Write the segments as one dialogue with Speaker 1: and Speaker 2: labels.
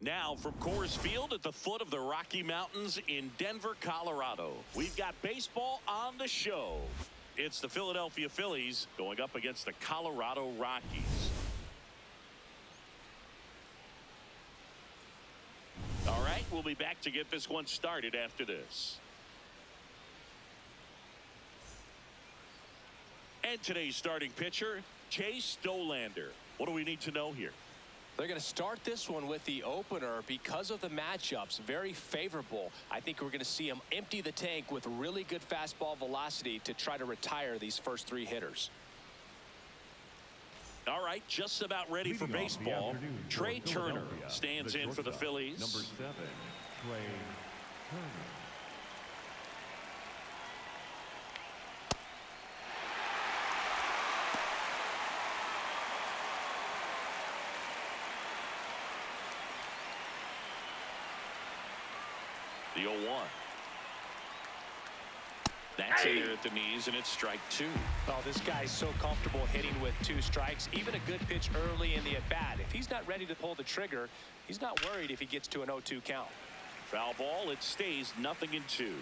Speaker 1: Now from Coors Field at the foot of the Rocky Mountains in Denver, Colorado, we've got baseball on the show. It's the Philadelphia Phillies going up against the Colorado Rockies. All right, we'll be back to get this one started after this. And today's starting pitcher, Chase Stolander. What do we need to know here?
Speaker 2: They're going to start this one with the opener because of the matchups. Very favorable. I think we're going to see him empty the tank with really good fastball velocity to try to retire these first three hitters.
Speaker 1: All right, just about ready for baseball. Trey Turner stands in for the Phillies.
Speaker 3: Number 7, Trey Turner.
Speaker 1: The 0-1. That's in there at the knees, and it's strike 2.
Speaker 2: Oh, this guy's so comfortable hitting with 2 strikes. Even a good pitch early in the at-bat. If he's not ready to pull the trigger, he's not worried if he gets to an 0-2 count.
Speaker 1: Foul ball. It stays 0-2.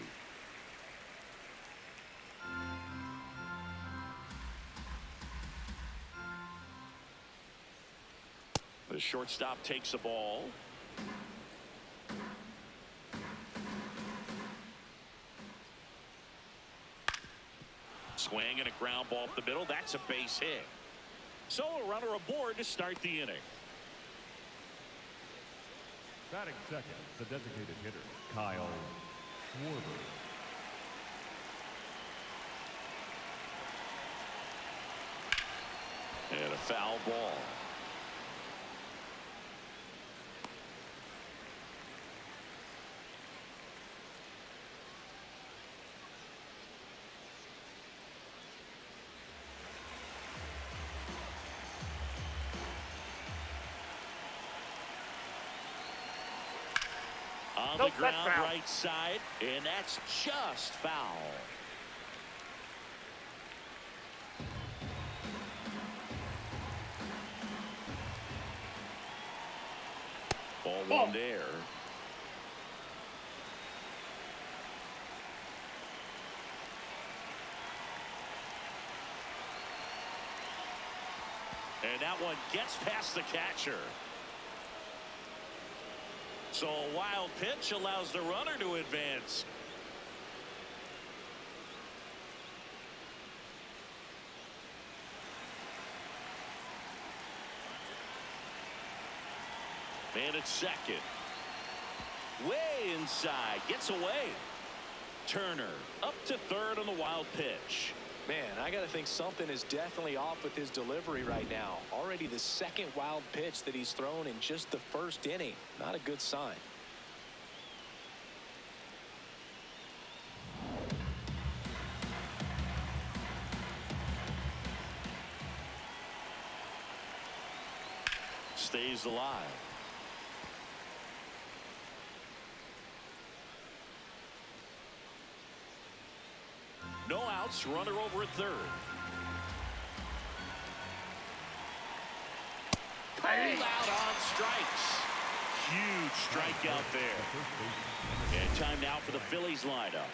Speaker 1: The shortstop takes the ball. Swing and a ground ball up the middle. That's a base hit. So a runner aboard to start the inning.
Speaker 3: Batting second, the designated hitter, Kyle Schwarber.
Speaker 1: And a foul ball. On the ground, right side, and that's just foul. Ball one there. And that one gets past the catcher. So a wild pitch allows the runner to advance. And it's second. Way inside. Gets away. Turner up to third on the wild pitch.
Speaker 2: Man, I got to think something is definitely off with his delivery right now. Already the second wild pitch that he's thrown in just the first inning. Not a good sign.
Speaker 1: Stays alive. No outs, runner over at third. Pulled out on strikes. Huge strikeout there. And time now for the Phillies lineup.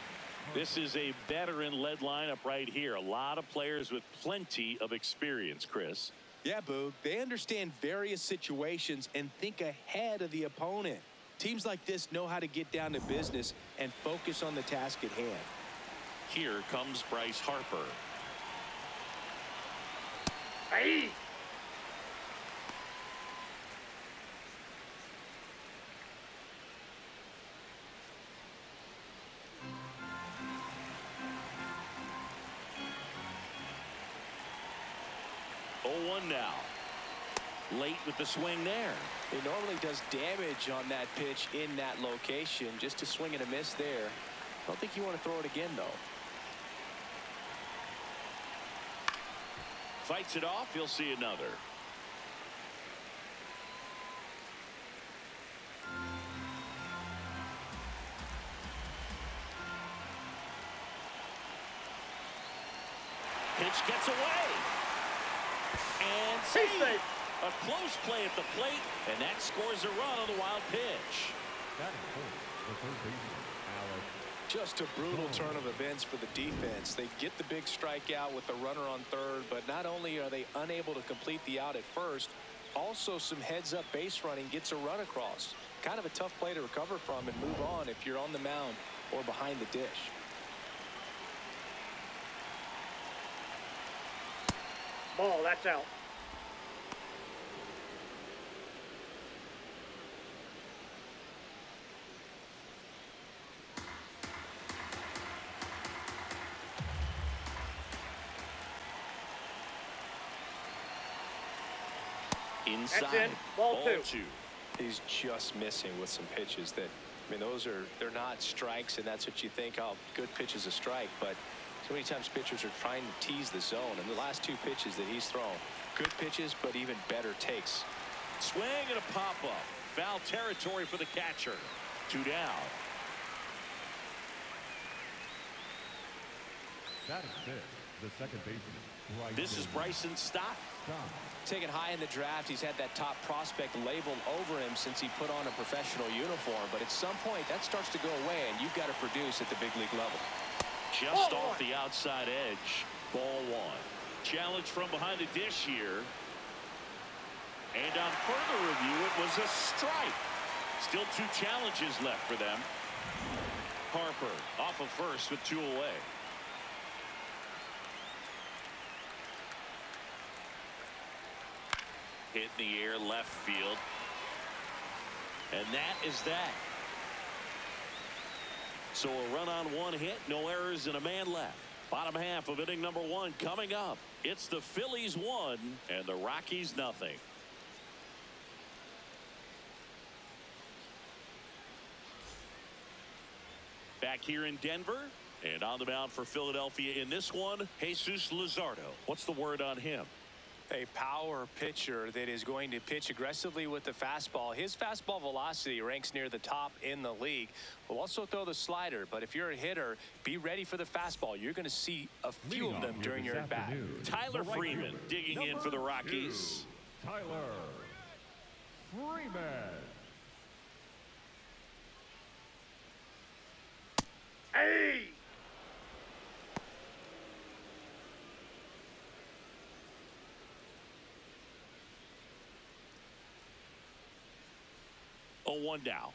Speaker 1: This is a veteran-led lineup right here. A lot of players with plenty of experience, Chris.
Speaker 2: Yeah, Boog. They understand various situations and think ahead of the opponent. Teams like this know how to get down to business and focus on the task at hand.
Speaker 1: Here comes Bryce Harper.
Speaker 4: Hey!
Speaker 1: Oh, 1 now. Late with the swing there.
Speaker 2: He normally does damage on that pitch in that location. Just a swing and a miss there. I don't think you want to throw it again, though.
Speaker 1: Fights it off. He'll see another. Pitch gets away. And safe. A close play at the plate, and that scores a run on the wild pitch.
Speaker 3: Batting fourth, the third baseman, Alex.
Speaker 2: Just a brutal turn of events for the defense. They get the big strikeout with the runner on third, but not only are they unable to complete the out at first, also some heads-up base running gets a run across. Kind of a tough play to recover from and move on if you're on the mound or behind the dish.
Speaker 4: Ball, that's out.
Speaker 1: Inside.
Speaker 4: That's in. Ball two.
Speaker 2: He's just missing with some pitches that, I mean, they're not strikes, and that's what you think, oh, good pitch is a strike, but so many times pitchers are trying to tease the zone, and the last two pitches that he's thrown, good pitches, but even better takes.
Speaker 1: Swing and a pop-up. Foul territory for the catcher. 2 down.
Speaker 3: Batting fifth, the second baseman, Bryson.
Speaker 1: This is Bryson Stott.
Speaker 2: Taken high in the draft, he's had that top prospect labeled over him since he put on a professional uniform, but at some point that starts to go away, and you've got to produce at the big league level.
Speaker 1: Just off the outside edge. Ball one. Challenge from behind the dish here. And on further review, it was a strike. Still 2 challenges left for them. Harper off of first with 2 away. Hit in the air, left field. And that is that. So a run on 1 hit, no errors, and a man left. Bottom half of inning number 1 coming up. It's the Phillies 1 and the Rockies nothing. Back here in Denver, and on the mound for Philadelphia in this one, Jesus Luzardo. What's the word on him?
Speaker 2: A power pitcher that is going to pitch aggressively with the fastball. His fastball velocity ranks near the top in the league. Will also throw the slider, but if you're a hitter, be ready for the fastball. You're going to see a few of them during your at-bat.
Speaker 1: Tyler Freeman digging in for the Rockies.
Speaker 3: Tyler Freeman.
Speaker 4: Hey!
Speaker 1: Oh, 1 down.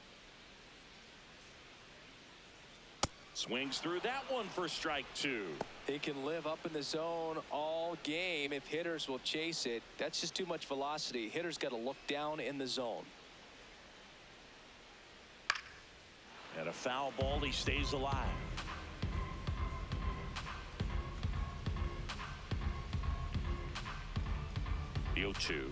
Speaker 1: Swings through that one for strike 2.
Speaker 2: He can live up in the zone all game if hitters will chase it. That's just too much velocity. Hitters got to look down in the zone.
Speaker 1: And a foul ball, he stays alive. The 0-2.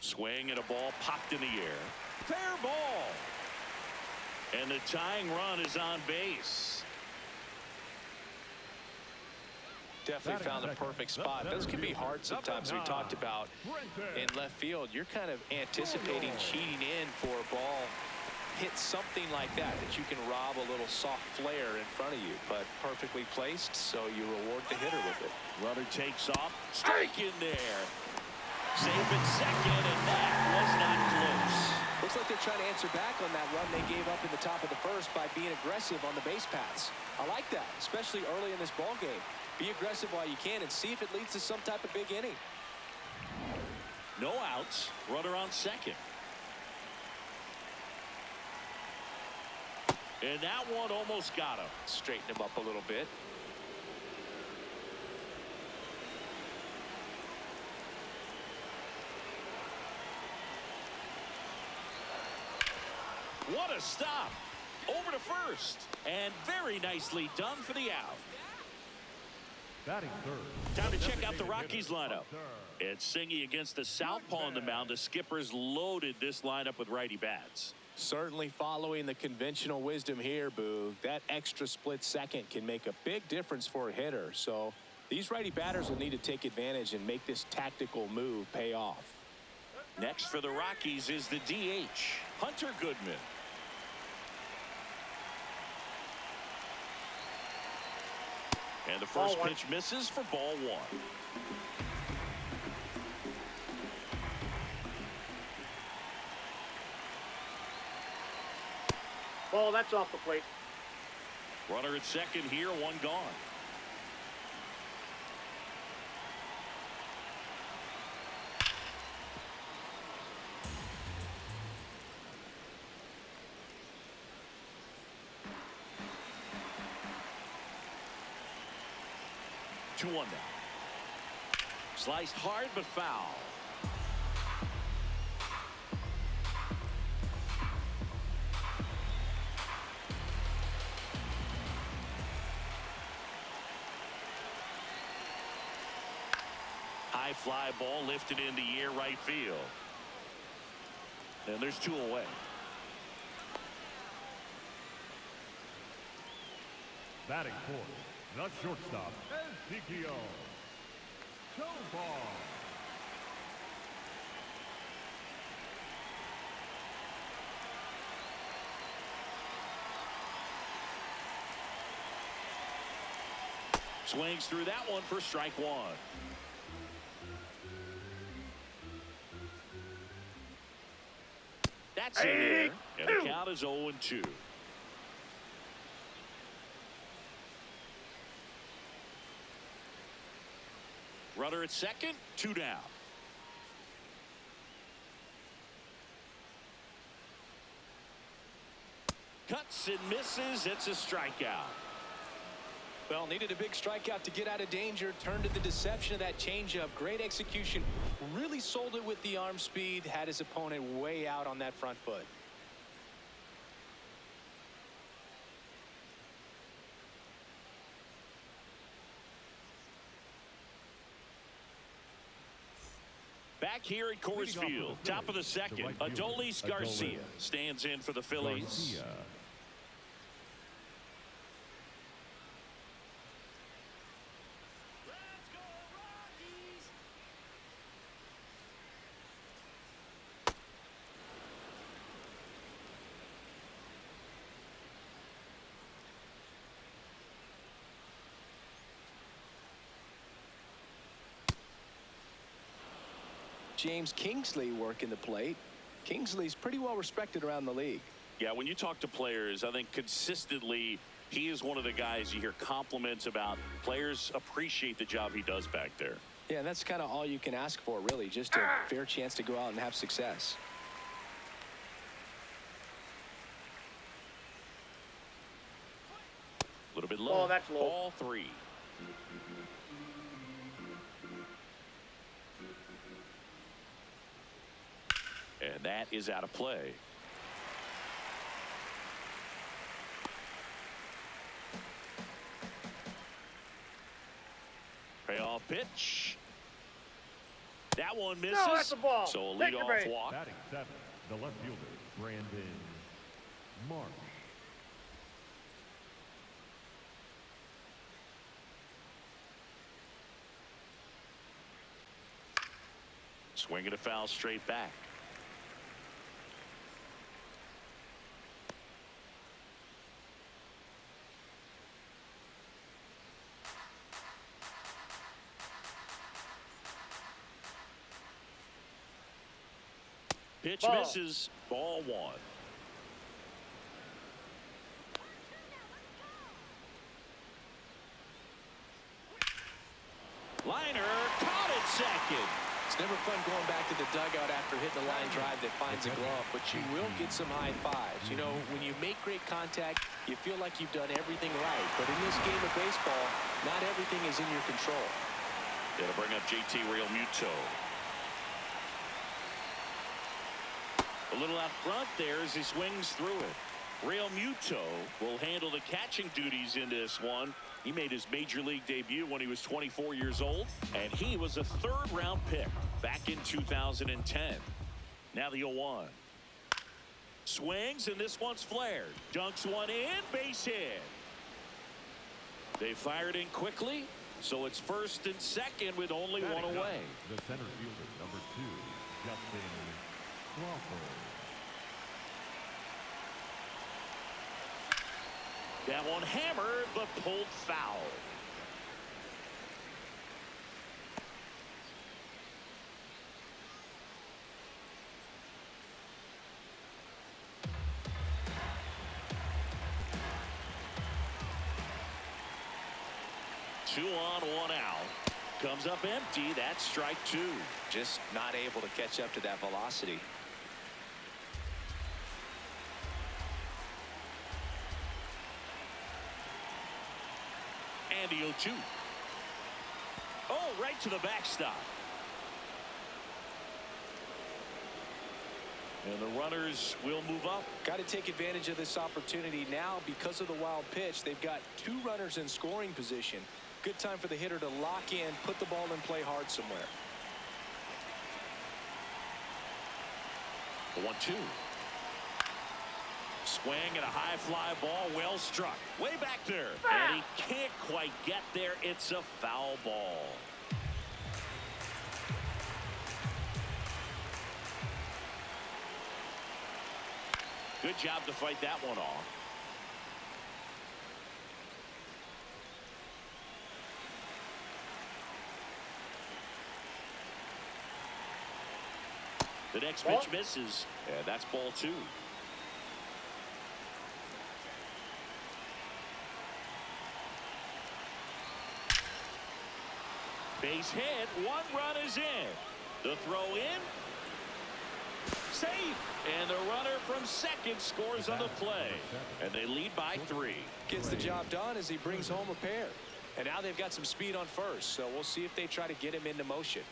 Speaker 1: Swing and a ball popped in the air. Fair ball. And the tying run is on base.
Speaker 2: Definitely found the perfect spot. Those can be hard sometimes. We talked about in left field, you're kind of anticipating cheating in for a ball. Hit something like that you can rob a little soft flare in front of you, but perfectly placed, so you reward the hitter with it.
Speaker 1: Runner takes off. Strike in there. Save at second, and that was not close.
Speaker 2: Looks like they're trying to answer back on that run they gave up in the top of the first by being aggressive on the base paths. I like that, especially early in this ball game. Be aggressive while you can and see if it leads to some type of big inning.
Speaker 1: No outs. Runner on second. And that one almost got him.
Speaker 2: Straighten him up a little bit.
Speaker 1: What a stop. Over to first. And very nicely done for the out.
Speaker 3: Batting third.
Speaker 1: Time to check out the Rockies lineup. It's Singy against the southpaw on the mound. The Skippers loaded this lineup with righty bats.
Speaker 2: Certainly following the conventional wisdom here, Boo. That extra split second can make a big difference for a hitter. So these righty batters will need to take advantage and make this tactical move pay off.
Speaker 1: Next for the Rockies is the DH, Hunter Goodman. And the first pitch misses for ball 1.
Speaker 4: Ball, that's off the plate.
Speaker 1: Runner at second here, one gone. Two one now. Sliced hard but foul. High fly ball lifted in the air right field. And there's two away.
Speaker 3: Batting fourth, the shortstop, Ezekiel Tovar.
Speaker 1: Swings through that one for strike one. That's in there, and the count is 0-2. Runner at second, two down. Cuts and misses. It's a strikeout.
Speaker 2: Well, needed a big strikeout to get out of danger. Turned to the deception of that changeup. Great execution. Really sold it with the arm speed. Had his opponent way out on that front foot.
Speaker 1: Back here at Coors Field, top of the second, Adolis Garcia stands in for the Phillies.
Speaker 2: James Kingsley working the plate. Kingsley's pretty well respected around the league.
Speaker 1: Yeah, when you talk to players, I think consistently he is one of the guys you hear compliments about. Players appreciate the job he does back there.
Speaker 2: Yeah, and that's kind of all you can ask for, really, just a fair chance to go out and have success.
Speaker 1: A little bit low.
Speaker 4: Oh, that's low.
Speaker 1: Ball three. And that is out of play. Payoff pitch. That one misses.
Speaker 4: No, that's a ball.
Speaker 1: So a
Speaker 4: Take your
Speaker 1: leadoff
Speaker 4: break.
Speaker 1: walk.
Speaker 3: Batting seventh, the left fielder, Brandon Marsh.
Speaker 1: Swinging a foul straight back. Pitch
Speaker 4: Ball.
Speaker 1: misses. Ball one. Liner caught at second.
Speaker 2: It's never fun going back to the dugout after hitting a line drive that finds a glove, but you will get some high fives. You know, when you make great contact, you feel like you've done everything right. But in this game of baseball, not everything is in your control.
Speaker 1: Got to bring up JT Realmuto. A little out front there as he swings through it. Realmuto will handle the catching duties in this one. He made his major league debut when he was 24 years old, and he was a third-round pick back in 2010. Now the 0-1. Swings, and this one's flared. Dunks one in, base hit. They fired in quickly, so it's first and second with only one away.
Speaker 3: The center fielder, number 2, Justin Crawford.
Speaker 1: That one hammered, but pulled foul. 2 on, 1 out. Comes up empty. That's strike 2.
Speaker 2: Just not able to catch up to that velocity.
Speaker 1: And the 0-2. Oh, right to the backstop. And the runners will move up.
Speaker 2: Got to take advantage of this opportunity now because of the wild pitch. They've got 2 runners in scoring position. Good time for the hitter to lock in, put the ball in play hard somewhere.
Speaker 1: The 1-2. Swing and a high fly ball, well struck. Way back there. And he can't quite get there. It's a foul ball. Good job to fight that one off. The next pitch misses, and that's ball 2. Base hit, 1 run is in. The throw in. Safe. And the runner from second scores on the play. And they lead by 3.
Speaker 2: Gets the job done as he brings home a pair. And now they've got some speed on first, so we'll see if they try to get him into motion.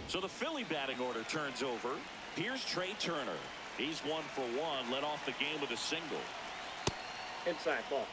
Speaker 1: So the Philly batting order turns over. Here's Trey Turner. He's 1 for 1, led off the game with a single.
Speaker 4: Inside ball.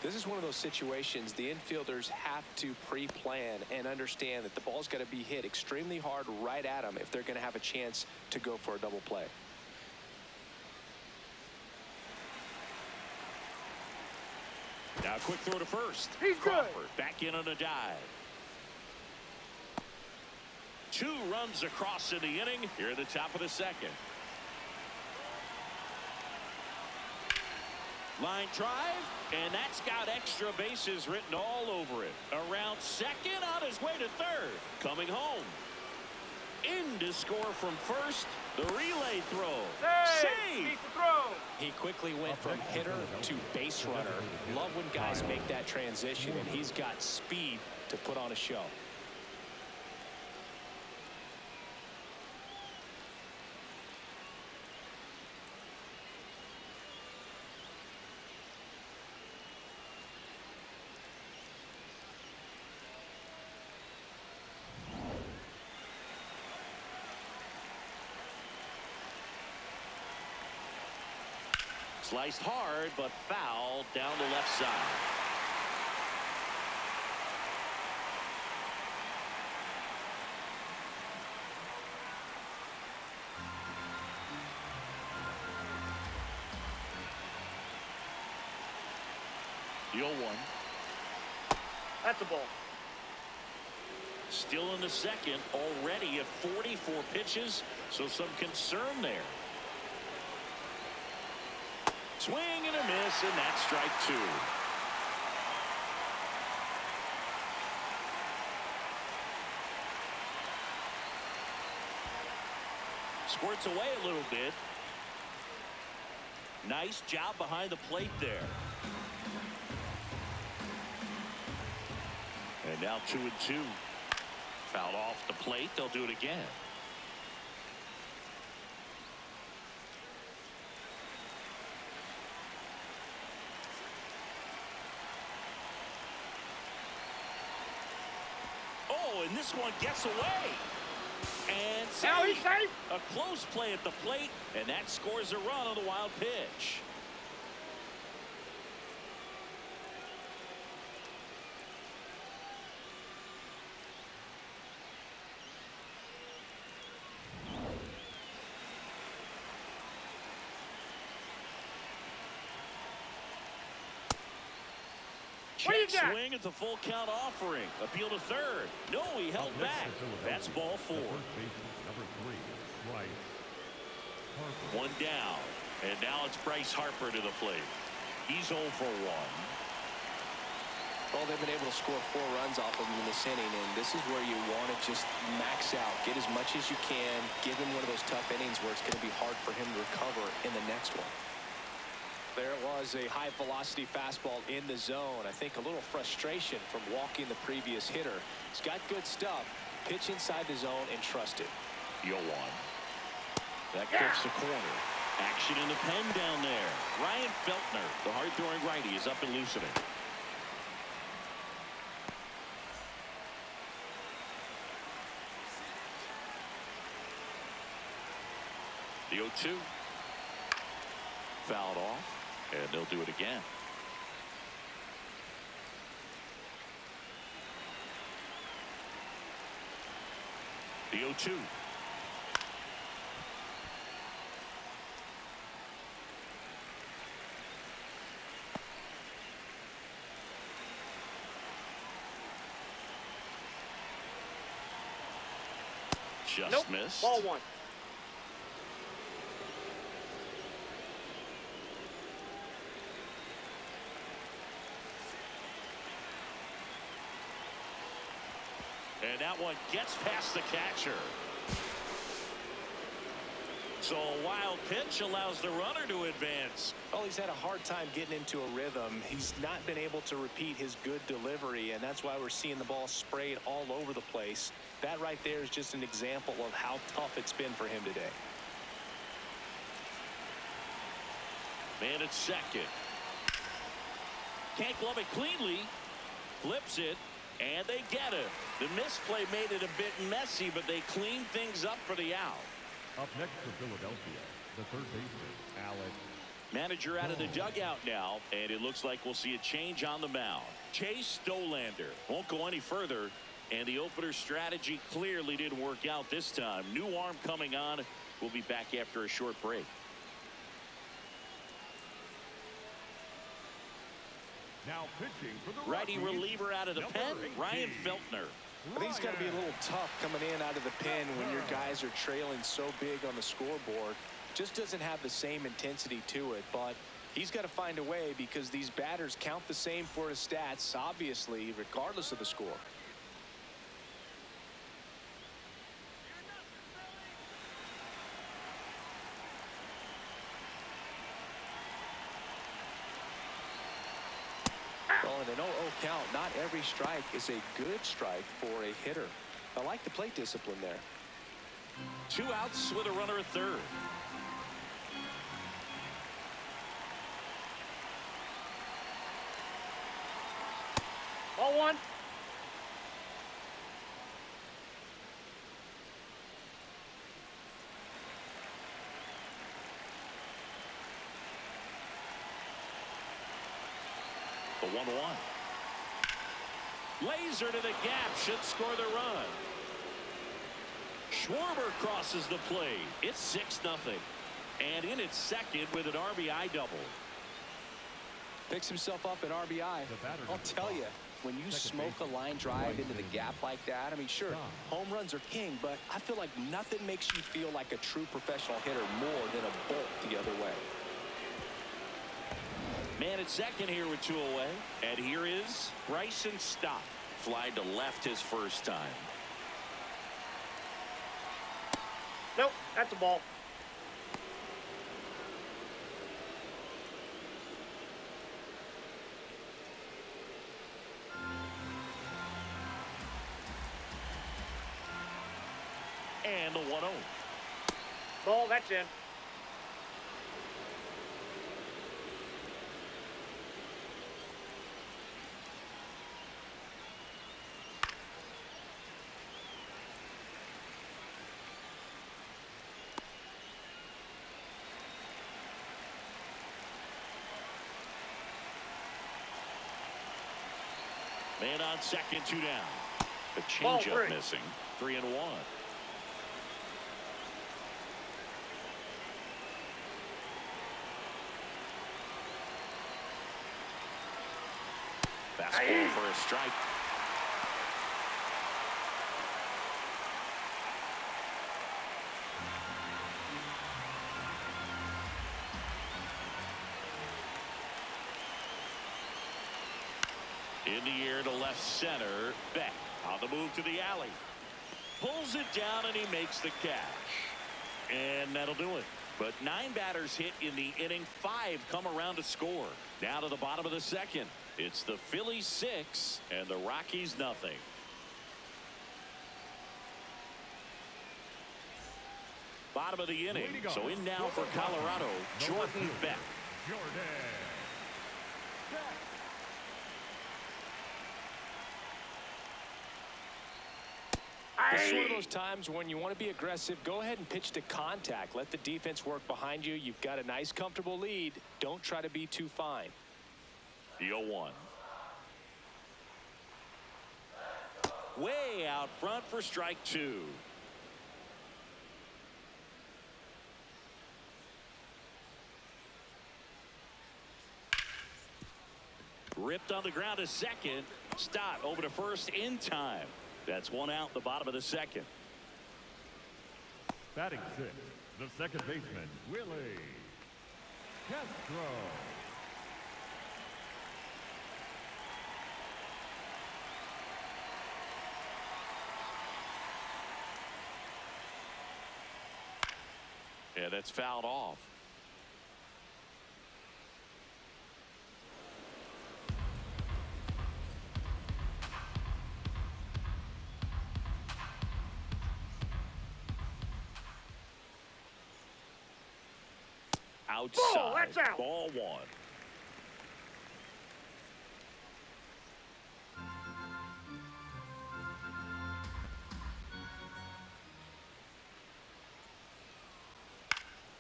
Speaker 2: This is one of those situations the infielders have to pre-plan and understand that the ball's got to be hit extremely hard right at them if they're going to have a chance to go for a double play.
Speaker 1: Now a quick throw to first.
Speaker 4: He's
Speaker 1: Crawford
Speaker 4: good.
Speaker 1: back in on a dive. 2 runs across in the inning here at the top of the second. Line drive, and that's got extra bases written all over it. Around second, on his way to third. Coming home. In to score from first. The relay throw. Save!
Speaker 4: Beat the throw.
Speaker 2: He quickly went from hitter to base runner. Love when guys make that transition, and he's got speed to put on a show.
Speaker 1: Sliced hard, but foul down the left side. The 0-1.
Speaker 4: That's a ball.
Speaker 1: Still in the second, already at 44 pitches, so some concern there. Swing and a miss, and that's strike 2. Squirts away a little bit. Nice job behind the plate there. And now 2-2. Fouled off the plate. They'll do it again. And this one gets away. And
Speaker 4: Now he's safe.
Speaker 1: A close play at the plate, and that scores a run on the wild pitch. Check swing at the full count offering. Appeal to third. No, he held back. That's ball 4. One down. And now it's Bryce Harper to the plate. He's 0 for 1.
Speaker 2: Well, they've been able to score 4 runs off of him in this inning, and this is where you want to just max out, get as much as you can, give him one of those tough innings where it's going to be hard for him to recover in the next one. There it was, a high velocity fastball in the zone. I think a little frustration from walking the previous hitter. He's got good stuff. Pitch inside the zone and trust it.
Speaker 1: 0-1. That clips the corner. Action in the pen down there. Ryan Feltner, the hard-throwing righty, is up and loosening. The 0-2. Fouled off, and they'll do it again. The 0-2. Just missed.
Speaker 4: Ball 1.
Speaker 1: And that one gets past the catcher. So a wild pitch allows the runner to advance.
Speaker 2: Well, he's had a hard time getting into a rhythm. He's not been able to repeat his good delivery, and that's why we're seeing the ball sprayed all over the place. That right there is just an example of how tough it's been for him today.
Speaker 1: Man at second. Can't glove it cleanly. Flips it, and they get it. The misplay made it a bit messy, but they cleaned things up for the out.
Speaker 3: Up next for Philadelphia, the third baseman, Alex.
Speaker 1: Manager out of the dugout now, and it looks like we'll see a change on the mound. Chase Stolander won't go any further, and the opener strategy clearly didn't work out this time. New arm coming on. We'll be back after a short break.
Speaker 3: Now pitching for the
Speaker 1: Righty
Speaker 3: Rockies,
Speaker 1: reliever out of the pen, Ryan Feltner.
Speaker 2: I think it's got to be a little tough coming in out of the pen when your guys are trailing so big on the scoreboard. Just doesn't have the same intensity to it, but he's got to find a way because these batters count the same for his stats, obviously, regardless of the score. Well, in an 0-0 count, not every strike is a good strike for a hitter. I like the plate discipline there.
Speaker 1: 2 outs with a runner at third.
Speaker 4: Ball 1.
Speaker 1: The 1-1. Laser to the gap, should score the run. Schwarber crosses the plate. It's 6-0. And in its second with an RBI double.
Speaker 2: Picks himself up an RBI. I'll tell you, when you smoke a line drive into the gap like that, I mean, sure, home runs are king, but I feel like nothing makes you feel like a true professional hitter more than a bolt the other way.
Speaker 1: Man at second here with 2 away. And here is Bryson Stott. Fly to left his first time.
Speaker 4: Nope, that's a ball.
Speaker 1: And the 1-0.
Speaker 4: Ball, that's in.
Speaker 1: Man on second, 2 down. The
Speaker 4: Ball
Speaker 1: changeup
Speaker 4: 3.
Speaker 1: missing. 3-1. Fastball for a strike. center. Beck on the move to the alley. Pulls it down, and he makes the catch. And that'll do it. But 9 batters hit in the inning. 5 come around to score. Now to the bottom of the second. It's the Phillies 6 and the Rockies nothing. Bottom of the inning. So in now for Colorado, Jordan Beck.
Speaker 2: This is one of those times when you want to be aggressive. Go ahead and pitch to contact. Let the defense work behind you. You've got a nice, comfortable lead. Don't try to be too fine.
Speaker 1: The 0-1. Way out front for strike 2. Ripped on the ground to second. Stott over to first in time. That's 1 out, the bottom of the second.
Speaker 3: Batting 6, the second baseman, Willie Castro.
Speaker 1: Yeah, that's fouled off. Outside.
Speaker 4: Oh, that's out.
Speaker 1: Ball 1.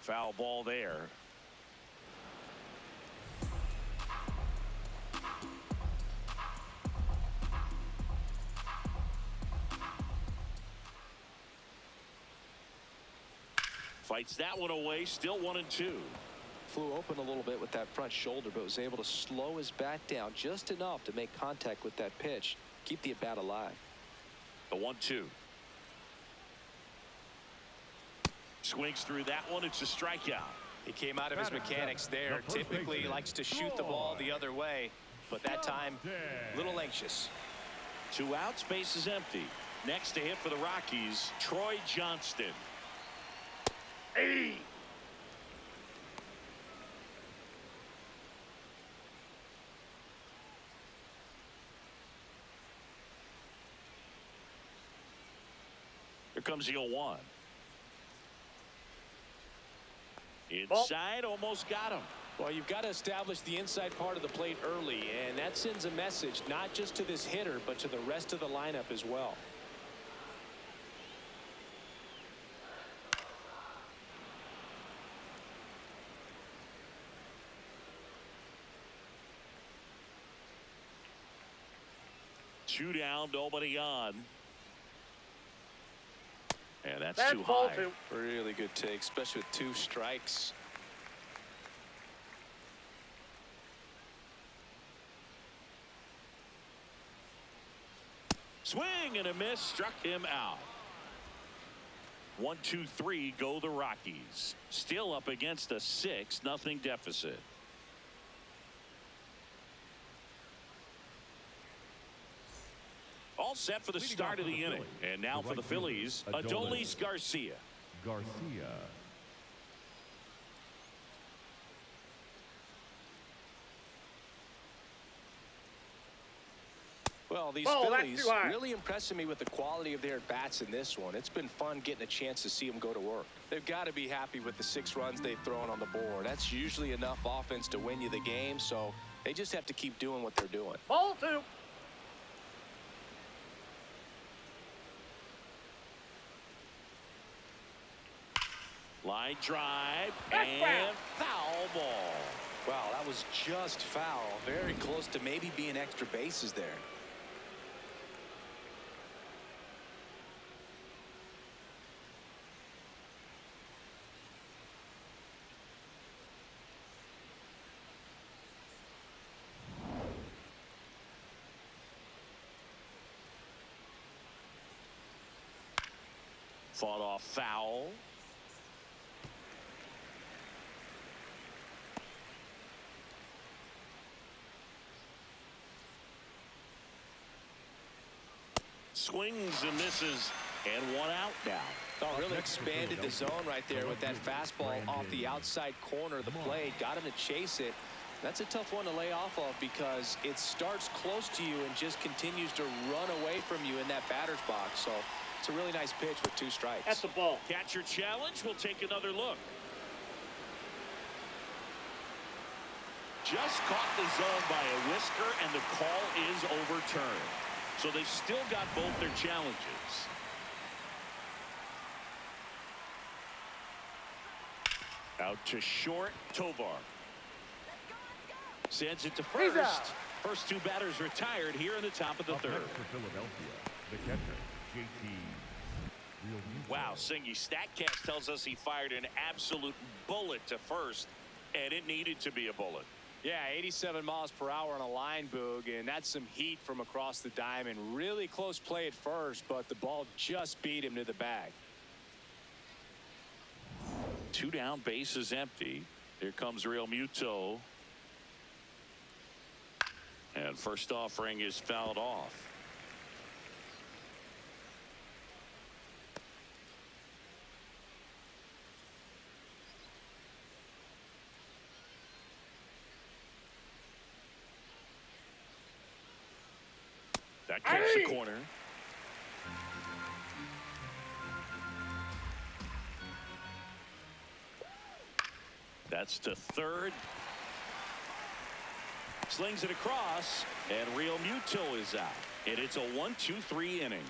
Speaker 1: Foul ball there. Fights that one away. Still 1-2.
Speaker 2: Flew open a little bit with that front shoulder, but was able to slow his bat down just enough to make contact with that pitch. Keep the at-bat alive.
Speaker 1: The 1-2. Swings through that one. It's a strikeout.
Speaker 2: He came out of his mechanics there. Typically he likes to shoot the ball the other way, but that time a little anxious.
Speaker 1: 2 outs, base is empty. Next to hit for the Rockies, Troy Johnston. Hey! Here comes the 0-1. Inside, almost got him.
Speaker 2: Well, you've got to establish the inside part of the plate early, and that sends a message not just to this hitter, but to the rest of the lineup as well.
Speaker 1: Two down, nobody on. And that's too
Speaker 4: ball
Speaker 1: high.
Speaker 4: 2.
Speaker 2: Really good take, especially with 2 strikes.
Speaker 1: Swing and a miss, struck him out. 1-2-3 go the Rockies. Still up against a 6-0 deficit. All set for the start of the inning. And now for the Phillies, Adolis Garcia.
Speaker 2: Well, these Phillies really impressing me with the quality of their at-bats in this one. It's been fun getting a chance to see them go to work. They've got to be happy with the 6 runs they've thrown on the board. That's usually enough offense to win you the game, so they just have to keep doing what they're doing.
Speaker 4: Ball 2.
Speaker 1: Line drive and foul ball.
Speaker 5: Wow, that was just foul. Very close to maybe being extra bases there.
Speaker 1: Fought off foul. Swings and misses, and one out now.
Speaker 2: Oh, really expanded the zone right there with that fastball off the outside corner of the plate. Got him to chase it. That's a tough one to lay off of because it starts close to you and just continues to run away from you in that batter's box. So it's a really nice pitch with 2 strikes.
Speaker 4: That's the ball.
Speaker 1: Catcher challenge. We'll take another look. Just caught the zone by a whisker, and the call is overturned. So they've still got both their challenges. Out to short, Tovar. Sends it to first. First 2 batters retired here in the top of the third.
Speaker 3: For Philadelphia, the catcher, JT.
Speaker 1: Wow, Singy, StatCast tells us he fired an absolute bullet to first, and it needed to be a bullet.
Speaker 2: Yeah, 87 miles per hour on a line, Boog, and that's some heat from across the diamond. Really close play at first, but the ball just beat him to the bag.
Speaker 1: 2 down, base is empty. Here comes Real Muto. And first offering is fouled off. That catch the corner. That's to third. Slings it across, and Real Muto is out. And it's a 1-2-3 inning.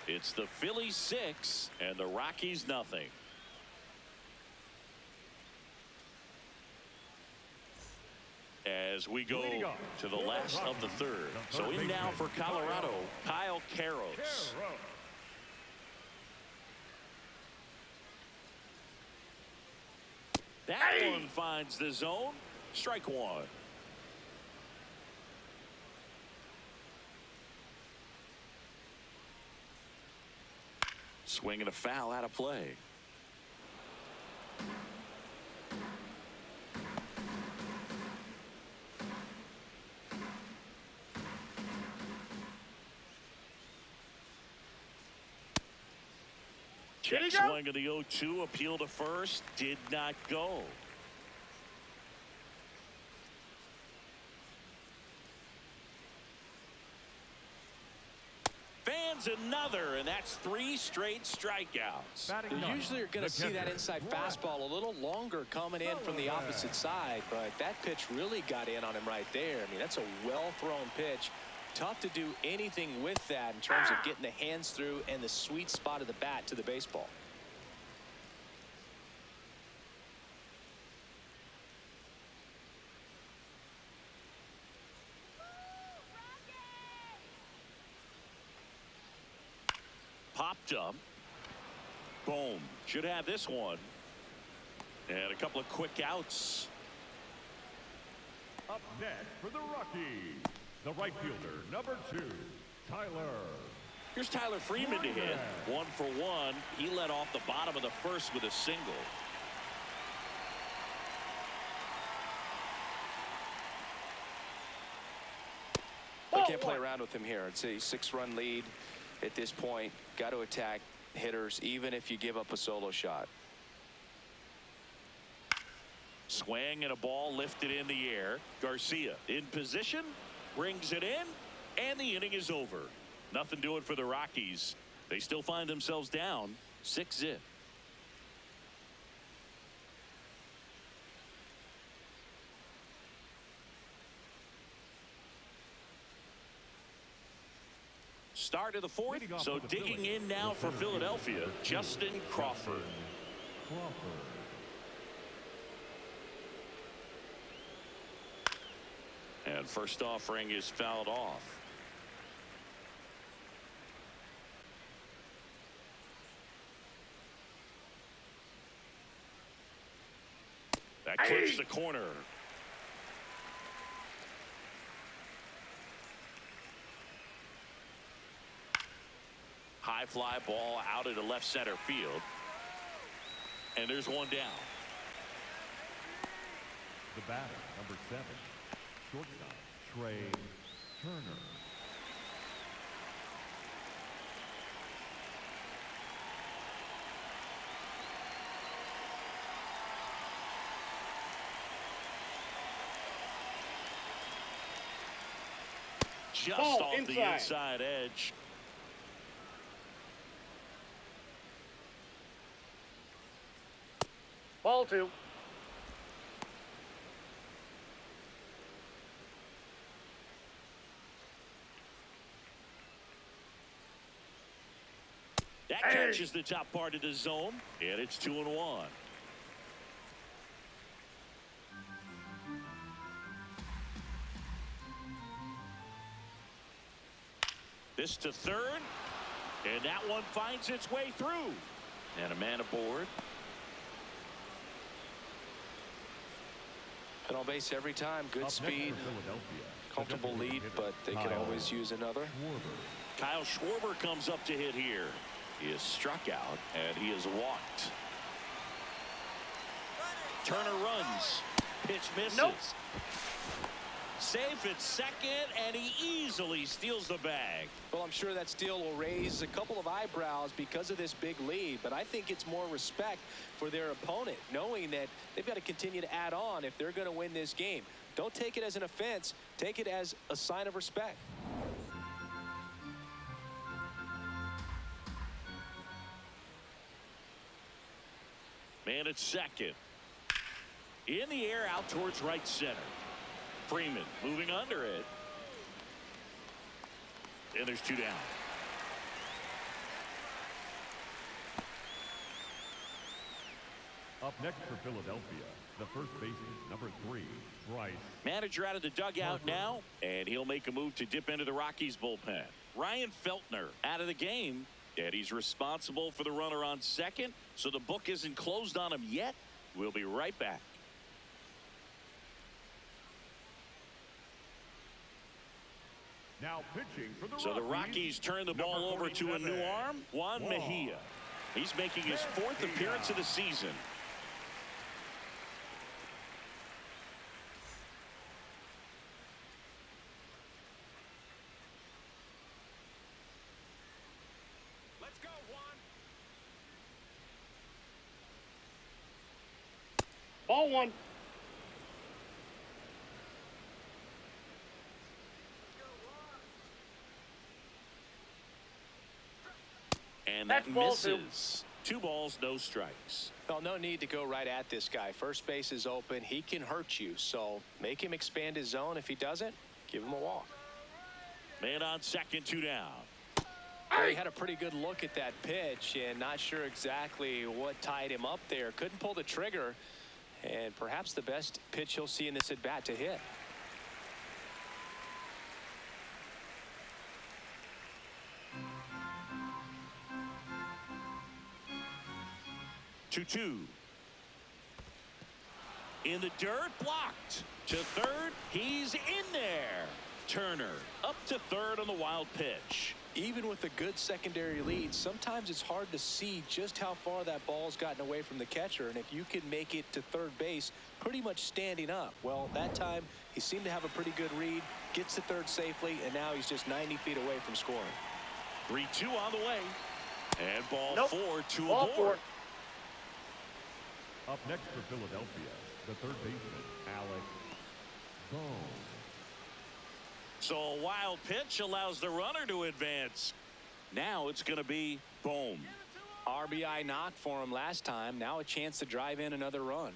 Speaker 1: It's the Phillies 6 and the Rockies nothing. As we go to the last of the third. So in now for Colorado, Kyle Carros. That one finds the zone. Strike 1. Swing and a foul out of play. Check swing of the 0-2, appeal to first, did not go. Fans another, and that's 3 straight strikeouts.
Speaker 2: You usually are going to see that inside fastball a little longer coming in from the opposite side, but that pitch really got in on him right there. I mean, that's a well-thrown pitch. Tough to do anything with that in terms of getting the hands through and the sweet spot of the bat to the baseball.
Speaker 1: Popped up. Boom. Should have this one. And a couple of quick outs.
Speaker 3: Up next for the Rockies, the right fielder, number 2, Tyler.
Speaker 1: Here's Tyler Freeman to hit. 1 for 1. He led off the bottom of the first with a single.
Speaker 2: I can't play around with him here. It's a 6-run lead at this point. Got to attack hitters even if you give up a solo shot.
Speaker 1: Swing and a ball lifted in the air. Garcia in position, brings it in, and the inning is over. Nothing doing for the Rockies. They still find themselves down 6-0. Start of the fourth, so digging in now for Philadelphia, Justin Crawford. And first offering is fouled off. That clips the corner. High fly ball out into left center field. And there's one down.
Speaker 3: The batter, number 7, shortstop, Trey Turner.
Speaker 1: Just
Speaker 4: Ball
Speaker 1: off the
Speaker 4: inside.
Speaker 1: inside edge.
Speaker 4: Ball 2.
Speaker 1: That catches the top part of the zone, and it's 2-1. This to third, and that one finds its way through. And a man aboard.
Speaker 2: And on base every time. Good
Speaker 3: Up next for
Speaker 2: speed.
Speaker 3: Philadelphia, the
Speaker 2: Comfortable
Speaker 3: designated
Speaker 2: lead,
Speaker 3: hitter,
Speaker 2: but they can
Speaker 3: Kyle
Speaker 2: always use another.
Speaker 3: Schwarber.
Speaker 1: Kyle Schwarber comes up to hit here. He is struck out, and he is walked. Turner runs. Pitch misses.
Speaker 4: Nope.
Speaker 1: Safe at second, and he easily steals the bag.
Speaker 2: Well, I'm sure that steal will raise a couple of eyebrows because of this big lead, but I think it's more respect for their opponent, knowing that they've got to continue to add on if they're going to win this game. Don't take it as an offense. Take it as a sign of respect.
Speaker 1: Man at second. In the air out towards right center. Freeman moving under it. And there's 2 down.
Speaker 3: Up next for Philadelphia, the first baseman, number 3, Bryce.
Speaker 1: Manager out of the dugout now, and he'll make a move to dip into the Rockies bullpen. Ryan Feltner out of the game, and he's responsible for the runner on second, so the book isn't closed on him yet. We'll be right back.
Speaker 3: Now pitching for the
Speaker 1: So the Rockies turn the ball over to a new arm, Juan Mejia. He's making his 4th appearance of the season.
Speaker 2: Let's go, Juan.
Speaker 4: Ball 1.
Speaker 1: And that
Speaker 4: That's ball 2.
Speaker 1: misses. 2 balls, no strikes.
Speaker 2: Well, no need to go right at this guy. First base is open. He can hurt you, so make him expand his zone. If he doesn't, give him a walk.
Speaker 1: Man on second, 2 down.
Speaker 2: Well, he had a pretty good look at that pitch and not sure exactly what tied him up there. Couldn't pull the trigger, and perhaps the best pitch he'll see in this at bat to hit.
Speaker 1: Two. In the dirt, blocked. To third, he's in there. Turner up to third on the wild pitch.
Speaker 2: Even with a good secondary lead, sometimes it's hard to see just how far that ball's gotten away from the catcher, and if you can make it to third base pretty much standing up. Well, that time he seemed to have a pretty good read, gets to third safely, and now he's just 90 feet away from scoring.
Speaker 1: 3-2 on the way. And ball
Speaker 4: Nope.
Speaker 1: 4, 2
Speaker 4: Ball
Speaker 1: aboard.
Speaker 4: 4.
Speaker 3: Up next for Philadelphia, the third baseman, Alex Bohm.
Speaker 1: So a wild pitch allows the runner to advance. Now it's going to be Bohm.
Speaker 2: RBI knock for him last time. Now a chance to drive in another run.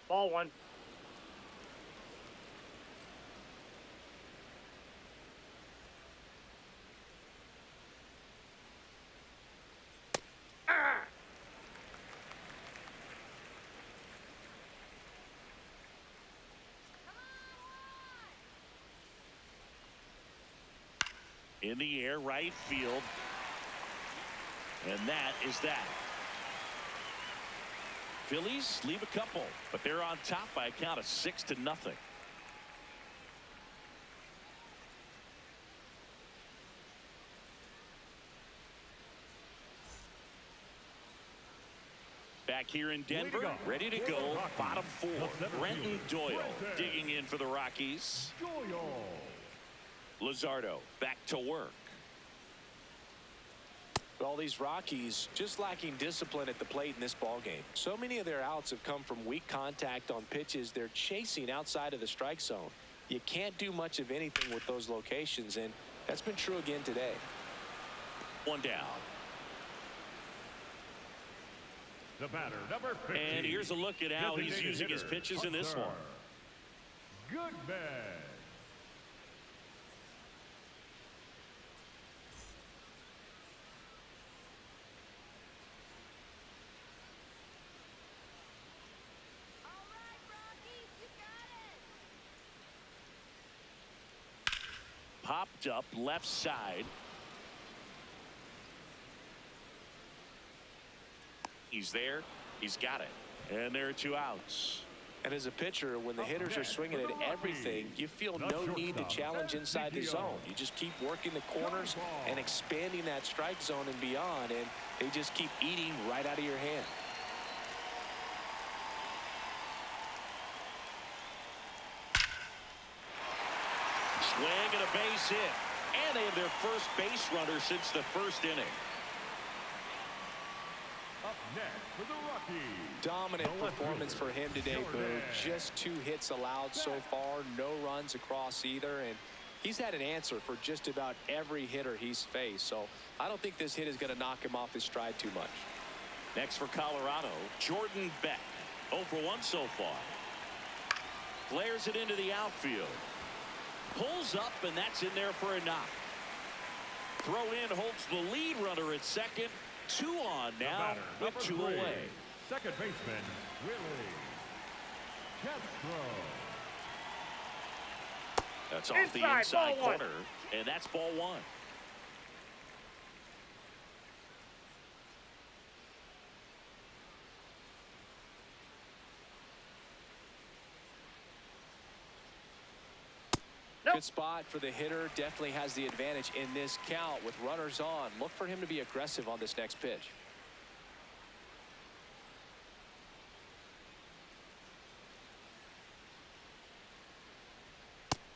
Speaker 4: Ball 1.
Speaker 1: In the air, right field. And that is that. Phillies leave a couple, but they're on top by a count of 6-0. Back here in Denver, ready to go, bottom 4. Brenton Doyle digging in for the Rockies. Luzardo back to work.
Speaker 2: Well, Well, these Rockies just lacking discipline at the plate in this ball game. So many of their outs have come from weak contact on pitches they're chasing outside of the strike zone. You can't do much of anything with those locations, and that's been true again today.
Speaker 1: One down.
Speaker 3: The batter, number 15.
Speaker 1: And here's a look at how he's using his pitches in this one.
Speaker 3: Good man.
Speaker 1: Popped up left side. He's there. He's got it. And there are 2 outs.
Speaker 2: And as a pitcher, when the hitters are swinging at everything, you feel no need to challenge inside the zone. You just keep working the corners and expanding that strike zone and beyond, and they just keep eating right out of your hand.
Speaker 1: Swing and a base hit. And they have their first base runner since the first inning.
Speaker 3: Up next for the Rockies.
Speaker 2: Dominant performance for him today, Boo. Just 2 hits allowed so far, no runs across either, and he's had an answer for just about every hitter he's faced. So I don't think this hit is going to knock him off his stride too much.
Speaker 1: Next for Colorado, Jordan Beck. 0 for 1 so far. Flares it into the outfield. Pulls up, and that's in there for a knock. Throw in holds the lead runner at second. 2 on now with 2 away.
Speaker 3: Second baseman, Willie Castro.
Speaker 1: That's off the inside corner, and that's ball 1.
Speaker 2: Good spot for the hitter. Definitely has the advantage in this count with runners on. Look for him to be aggressive on this next pitch.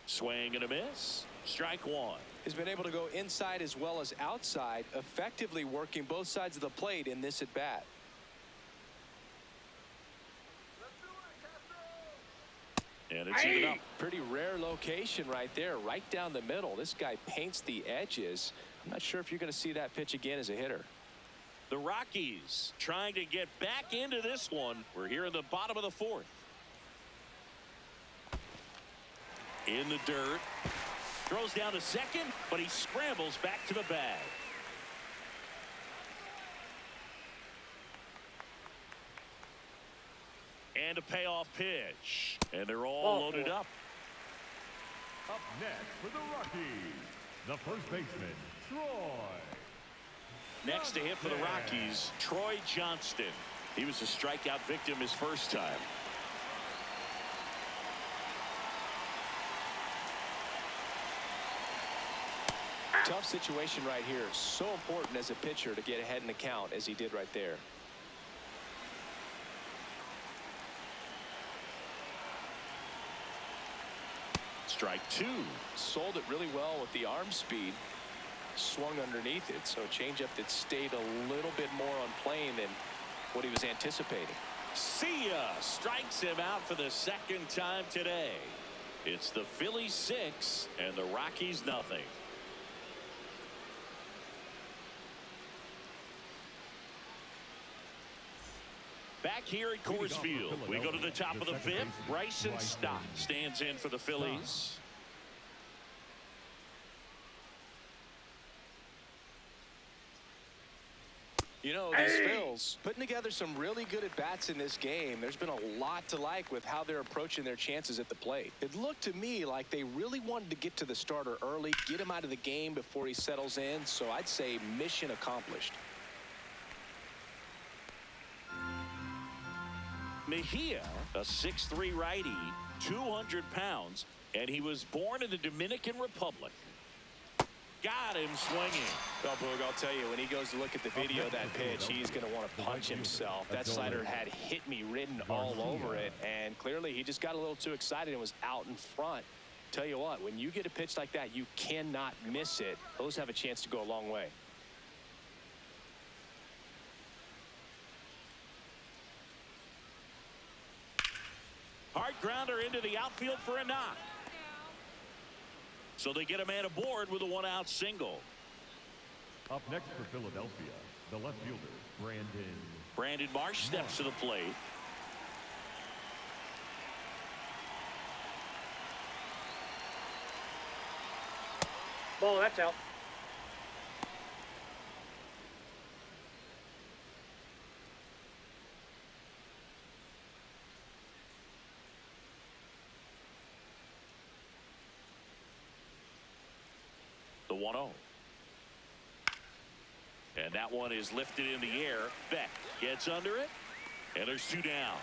Speaker 1: Swing and a miss. Strike 1.
Speaker 2: He's been able to go inside as well as outside, effectively working both sides of the plate in this at bat.
Speaker 1: And it's even up.
Speaker 2: Pretty rare location right there, right down the middle. This guy paints the edges. I'm not sure if you're going to see that pitch again as a hitter.
Speaker 1: The Rockies trying to get back into this one. We're here in the bottom of the 4th. In the dirt. Throws down to second, but he scrambles back to the bag. And a payoff pitch. And they're all loaded up.
Speaker 3: Up next for the Rockies, the first baseman, Troy.
Speaker 1: Next to hit for the Rockies, Troy Johnston. He was a strikeout victim his first time.
Speaker 2: Tough situation right here. So important as a pitcher to get ahead in the count as he did right there.
Speaker 1: Strike 2.
Speaker 2: Sold it really well with the arm speed. Swung underneath it, so changeup that stayed a little bit more on plane than what he was anticipating.
Speaker 1: See ya! Strikes him out for the second time today. It's the Phillies 6 and the Rockies nothing. Back here at Coors Field, we go to the top of the 5th. Bryson Stott stands in for the Phillies.
Speaker 2: You know, these Phils putting together some really good at-bats in this game. There's been a lot to like with how they're approaching their chances at the plate. It looked to me like they really wanted to get to the starter early, get him out of the game before he settles in. So I'd say mission accomplished.
Speaker 1: Mejia, a 6'3" righty, 200 pounds, and he was born in the Dominican Republic. Got him swinging.
Speaker 2: Well, Boog, I'll tell you, when he goes to look at the video of that pitch, he's going to want to punch himself. That slider had hit me written all over it, and clearly he just got a little too excited and was out in front. Tell you what, when you get a pitch like that, you cannot miss it. Those have a chance to go a long way.
Speaker 1: Hard grounder into the outfield for a knock. So they get a man aboard with a one-out single.
Speaker 3: Up next for Philadelphia, the left fielder,
Speaker 1: Brandon Marsh steps to the plate.
Speaker 4: Ball, that's out.
Speaker 1: The 1-0. And that one is lifted in the air. Beck gets under it. And there's two down.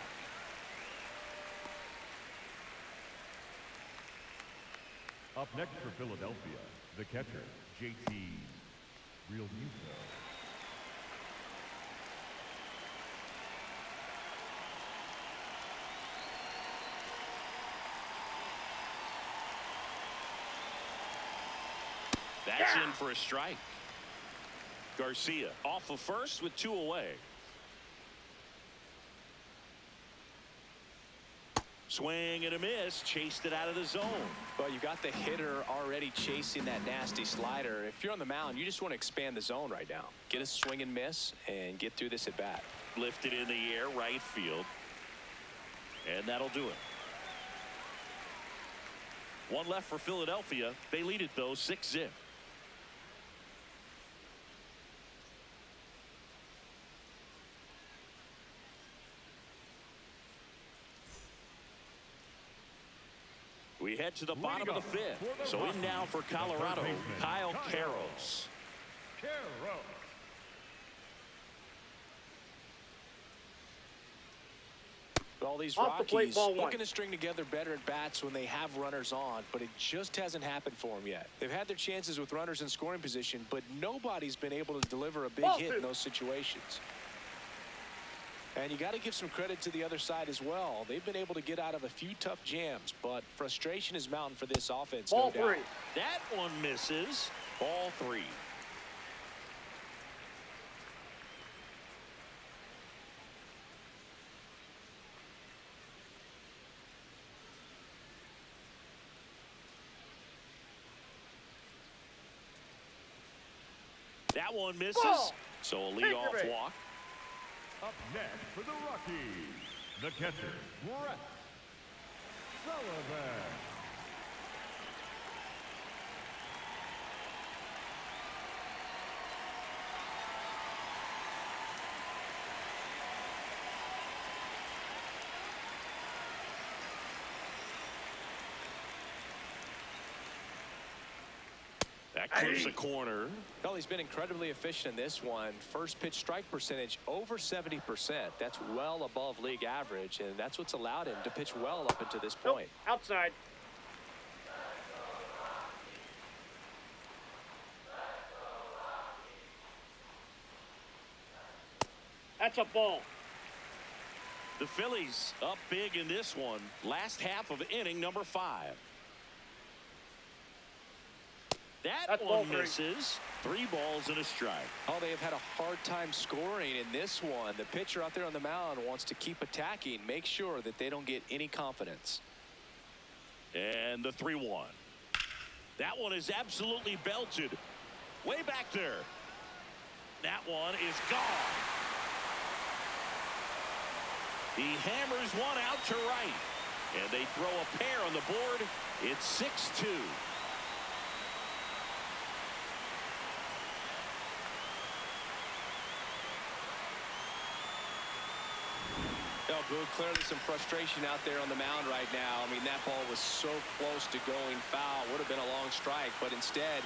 Speaker 3: Up next for Philadelphia, the catcher, JT Realmuto.
Speaker 1: That's in for a strike. Garcia off of first with two away. Swing and a miss. Chased it out of the zone.
Speaker 2: Well, you got the hitter already chasing that nasty slider. If you're on the mound, you just want to expand the zone right now. Get a swing and miss and get through this at bat.
Speaker 1: Lifted in the air, right field. And that'll do it. One left for Philadelphia. They lead it, though, 6-0. We head to the bottom of the fifth. So in now for Colorado, Kyle Carros.
Speaker 2: All these
Speaker 4: Off the plate,
Speaker 2: Rockies
Speaker 4: ball one.
Speaker 2: looking to string together better at bats when they have runners on, but it just hasn't happened for them yet. They've had their chances with runners in scoring position, but nobody's been able to deliver a big
Speaker 4: Ball
Speaker 2: hit
Speaker 4: two.
Speaker 2: in those situations. And you got to give some credit to the other side as well. They've been able to get out of a few tough jams, but frustration is mounting for this offense.
Speaker 4: Ball
Speaker 2: no doubt.
Speaker 4: three.
Speaker 1: That one misses. Ball three. That one misses.
Speaker 4: Ball.
Speaker 1: So a
Speaker 4: Take your
Speaker 1: leadoff
Speaker 4: base.
Speaker 1: walk.
Speaker 3: Up next for the Rockies, the catcher, Brett Sullivan.
Speaker 1: That clips the corner.
Speaker 2: Well, he's been incredibly efficient in this one. First pitch strike percentage over 70%. That's well above league average, and that's what's allowed him to pitch well up until this
Speaker 4: Nope.
Speaker 2: point.
Speaker 4: Outside. That's a ball.
Speaker 1: The Phillies up big in this one. Last half of inning number 5. That
Speaker 4: That's ball
Speaker 1: one
Speaker 4: three.
Speaker 1: misses. 3 balls and a strike.
Speaker 2: Oh, they have had a hard time scoring in this one. The pitcher out there on the mound wants to keep attacking, make sure that they don't get any confidence.
Speaker 1: And the 3-1. That one is absolutely belted. Way back there. That one is gone. He hammers one out to right. And they throw a pair on the board. It's 6-2.
Speaker 2: Oh, good. Clearly some frustration out there on the mound right now. I mean, that ball was so close to going foul. Would have been a long strike, but instead,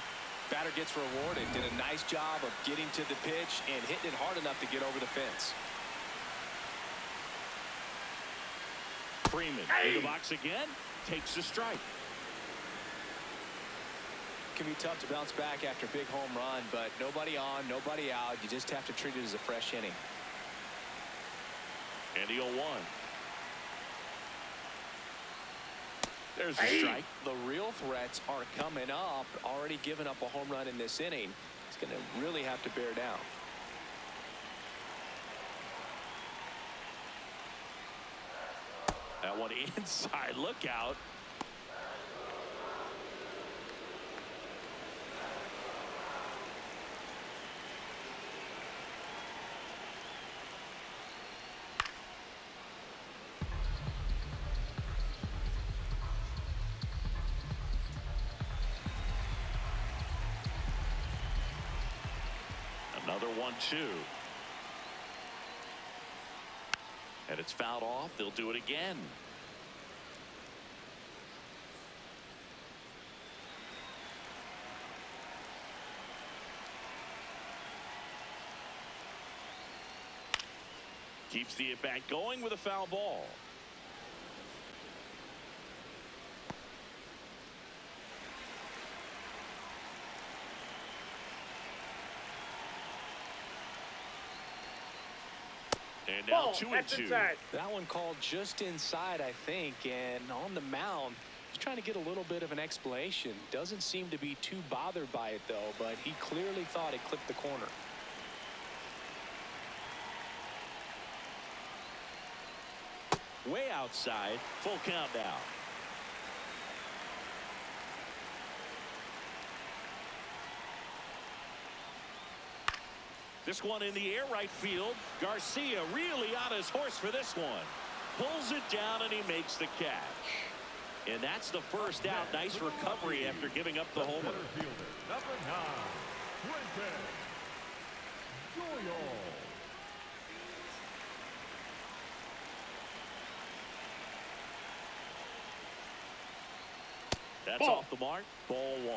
Speaker 2: batter gets rewarded. Did a nice job of getting to the pitch and hitting it hard enough to get over the fence.
Speaker 1: Freeman in the box again. Takes the strike.
Speaker 2: It can be tough to bounce back after a big home run, but nobody on, nobody out. You just have to treat it as a fresh inning.
Speaker 1: And the 0-1. There's a strike.
Speaker 2: The real threats are coming up. Already given up a home run in this inning. He's going to really have to bear down.
Speaker 1: That one inside. Look out. Another 1-2. And it's fouled off. They'll do it again. Keeps the at-bat going with a foul ball. And now 2-2.
Speaker 2: That one called just inside, I think, and on the mound, he's trying to get a little bit of an explanation. Doesn't seem to be too bothered by it, though, but he clearly thought it clipped the corner.
Speaker 1: Way outside. Full count now. This one in the air, right field. Garcia really on his horse for this one. Pulls it down and he makes the catch. And that's the first out. Nice recovery after giving up the homer.
Speaker 3: Number 9, Quentin Doyle.
Speaker 1: That's off the mark. Ball 1.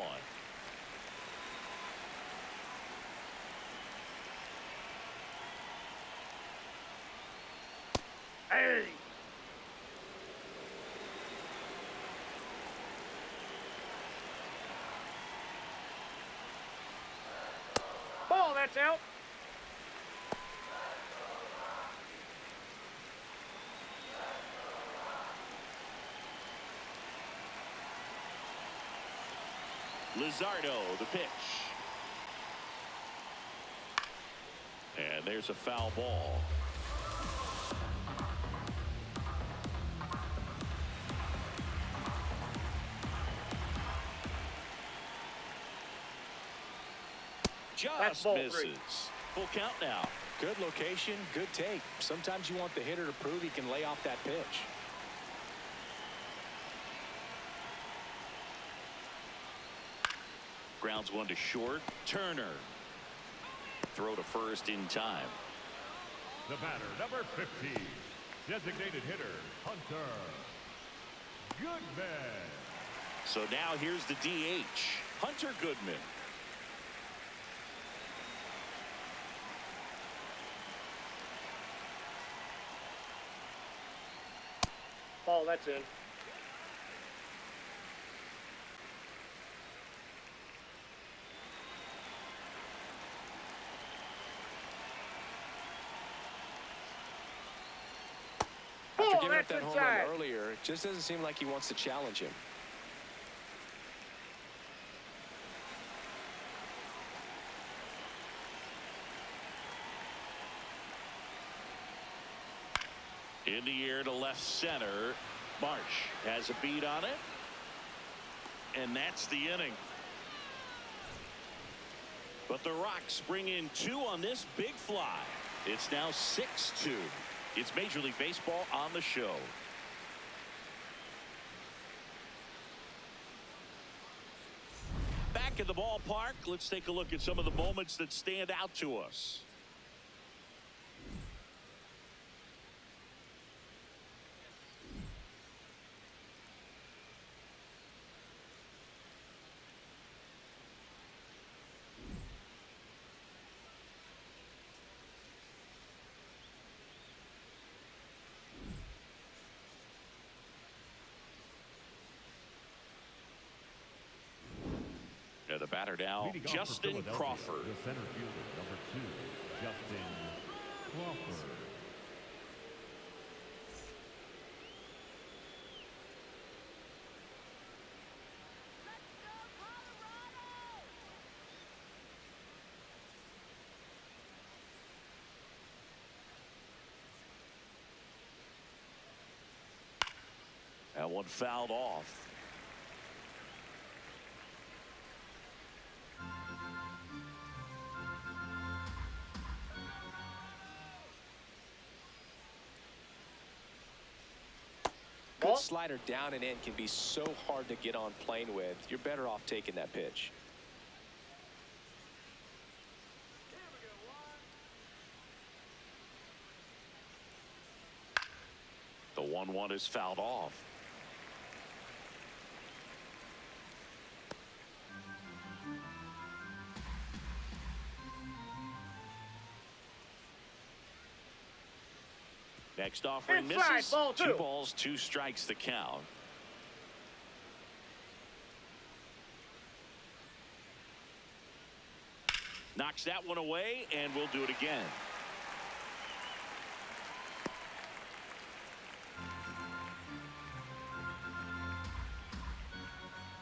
Speaker 4: Hey! Ball, that's out.
Speaker 1: Luzardo, the pitch. And there's a foul ball. Just misses. Full count now.
Speaker 2: Good location, good take. Sometimes you want the hitter to prove he can lay off that pitch.
Speaker 1: Grounds one to short. Turner. Throw to first in time.
Speaker 3: The batter, number 50, designated hitter, Hunter Goodman.
Speaker 1: So now here's the DH, Hunter Goodman.
Speaker 4: Ball, that's in.
Speaker 2: After giving up that home run earlier, it just doesn't seem like he wants to challenge him.
Speaker 1: In the air to left center. Marsh has a beat on it. And that's the inning. But the Rocks bring in 2 on this big fly. It's now 6-2. It's Major League Baseball on the show. Back at the ballpark, let's take a look at some of the moments that stand out to us. The batter now,
Speaker 3: Leading off for
Speaker 1: Justin
Speaker 3: Philadelphia,
Speaker 1: Crawford.
Speaker 3: The center fielder, number 2, Justin Crawford.
Speaker 1: one fouled off.
Speaker 2: Good slider down and in can be so hard to get on plane with. You're better off taking that pitch.
Speaker 1: The 1-1 is fouled off. Next offering misses.
Speaker 4: Ball 2.
Speaker 1: 2 balls, 2 strikes the count. Knocks that one away, and we'll do it again.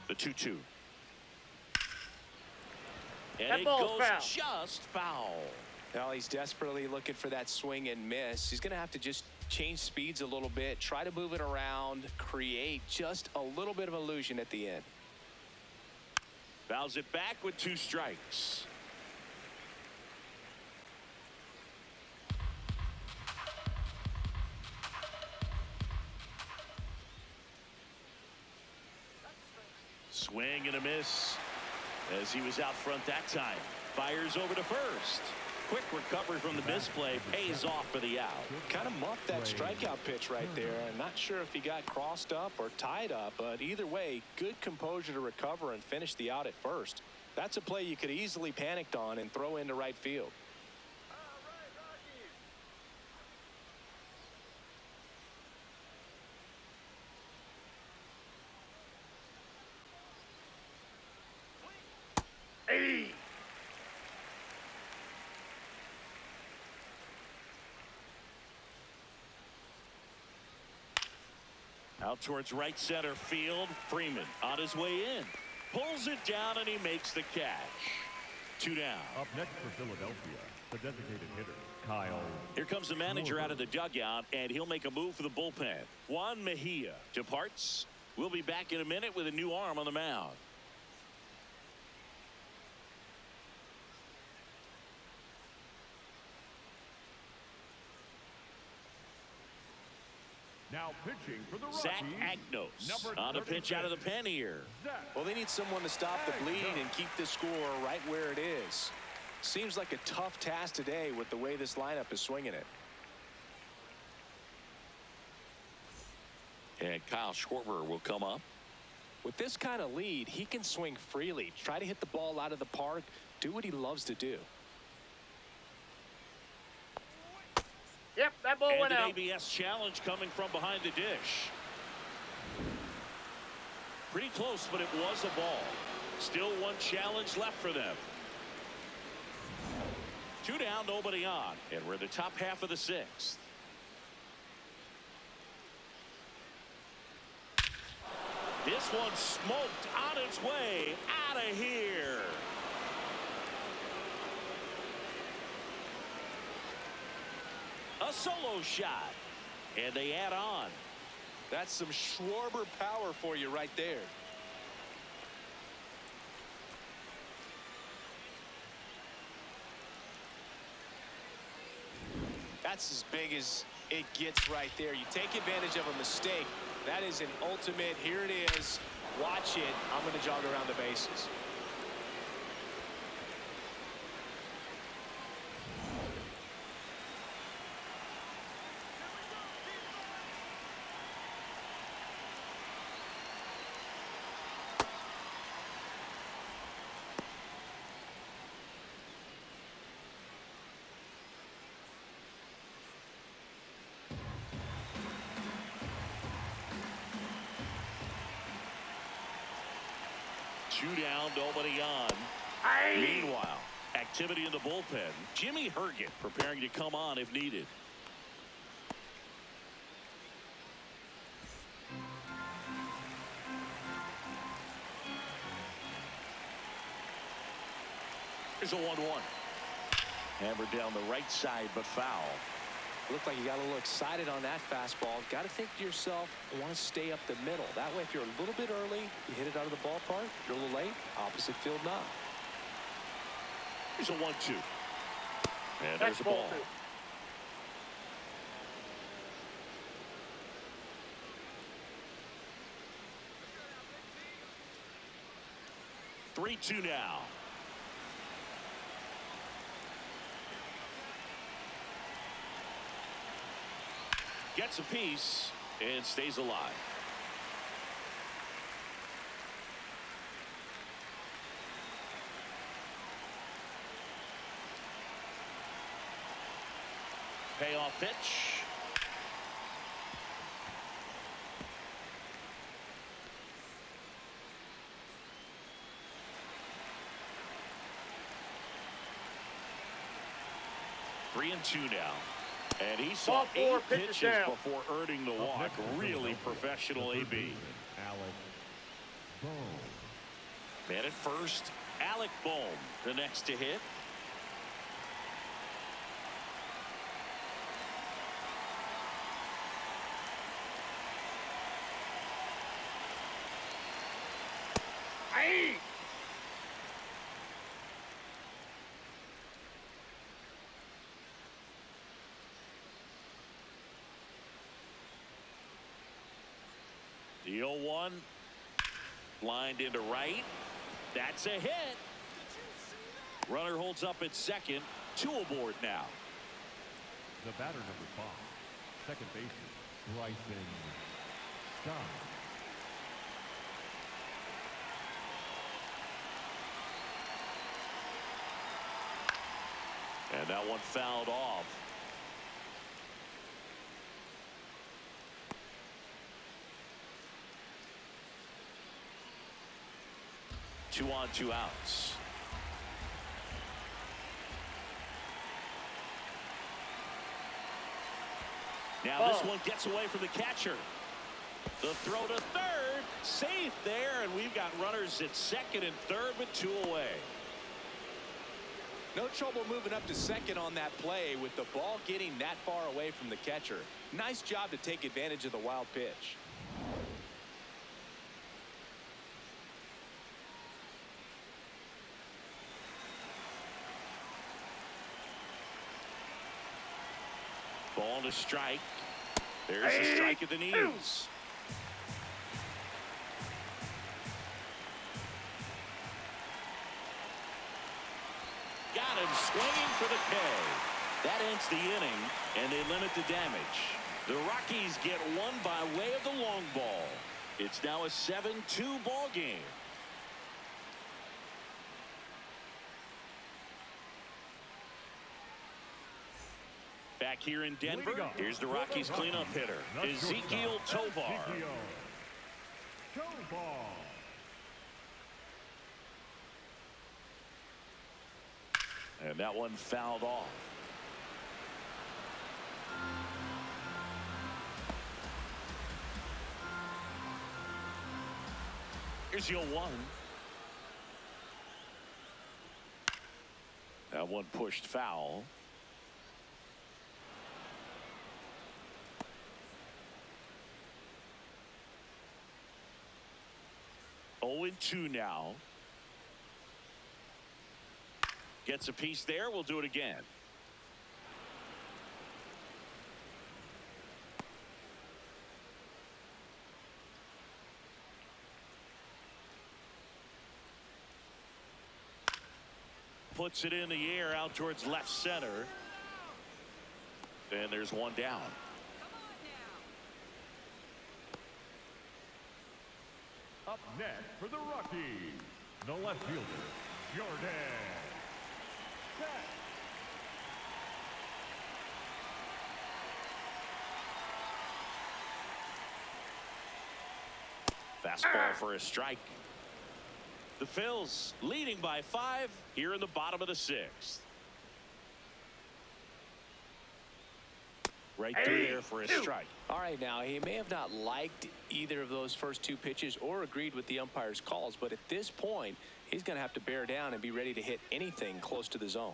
Speaker 1: The 2-2. And
Speaker 4: That
Speaker 1: it
Speaker 4: ball's
Speaker 1: goes
Speaker 4: foul.
Speaker 1: just foul.
Speaker 2: Well, he's desperately looking for that swing and miss. He's going to have to just change speeds a little bit, try to move it around, create just a little bit of illusion at the end.
Speaker 1: Fouls it back with 2 strikes. Swing and a miss as he was out front that time. Fires over to first. Quick recovery from the misplay, pays off for the out.
Speaker 2: Kind of muffed that strikeout pitch right there. I'm not sure if he got crossed up or tied up, but either way, good composure to recover and finish the out at first. That's a play you could easily panicked on and throw into right field.
Speaker 4: Hey.
Speaker 1: Out towards right center field. Freeman on his way in. Pulls it down and he makes the catch. 2 down.
Speaker 3: Up next for Philadelphia, the designated hitter, Kyle.
Speaker 1: Here comes the manager out of the dugout, and he'll make a move for the bullpen. Juan Mejia departs. We'll be back in a minute with a new arm on the mound.
Speaker 3: Now pitching for the Rockies,
Speaker 1: Zach Agnos on a pitch out of the pen here.
Speaker 2: Well, they need someone to stop the bleeding and keep the score right where it is. Seems like a tough task today with the way this lineup is swinging it.
Speaker 1: And Kyle Schwarber will come up.
Speaker 2: With this kind of lead, he can swing freely, try to hit the ball out of the park, do what he loves to do.
Speaker 4: Yep, that ball went
Speaker 1: And
Speaker 4: out.
Speaker 1: an ABS challenge coming from behind the dish. Pretty close, but it was a ball. Still 1 challenge left for them. 2 down, nobody on. And we're in the top half of the 6th. This one smoked on its way out of here. A solo shot. And they add on.
Speaker 2: That's some Schwarber power for you right there. That's as big as it gets right there. You take advantage of a mistake. That is an ultimate. Here it is. Watch it. I'm going to jog around the bases.
Speaker 1: Two down, nobody on.
Speaker 4: Hey.
Speaker 1: Meanwhile, activity in the bullpen. Jimmy Herget preparing to come on if needed. Here's a 1-1. Hammered down the right side, but foul.
Speaker 2: Looked like you got a little excited on that fastball. Got to think to yourself, I want to stay up the middle. That way, if you're a little bit early, you hit it out of the ballpark. If you're a little late, opposite field knock.
Speaker 1: Here's a 1-2. And there's a ball. 3-2 now. Gets a piece and stays alive. Payoff pitch. Three and two now. And he saw 8 pitches before earning the walk. Really professional AB. Man at first, Alec Bohm, the next to hit.
Speaker 4: Hey!
Speaker 1: The 0-1 lined into right. That's a hit. Runner holds up at second. 2 aboard now.
Speaker 3: The batter, number 5, second baseman, Bryson Stott.
Speaker 1: And that one fouled off. Two on, 2 outs. Now this one gets away from the catcher. The throw to third, safe there, and we've got runners at second and third with 2 away.
Speaker 5: No trouble moving up to second on that play with the ball getting that far away from the catcher. Nice job to take advantage of the wild pitch.
Speaker 1: Ball to strike. There's a strike at the knees. Got him swinging for the K. That ends the inning, and they limit the damage. The Rockies get one by way of the long ball. It's now a 7-2 ball game. Back here in Denver, here's the Rockies cleanup hitter, Ezequiel Tovar. And that one fouled off. Here's your 1. That one pushed foul. Oh, 2 now. Gets a piece there. We'll do it again. Puts it in the air out towards left center. And there's one down.
Speaker 3: Up next for the Rockies, the left fielder, Jordan.
Speaker 1: Fastball for a strike. The Phils leading by 5 here in the bottom of the 6th. Right through there for a strike.
Speaker 2: All right, now he may have not liked either of those first 2 pitches or agreed with the umpire's calls, but at this point he's going to have to bear down and be ready to hit anything close to the zone.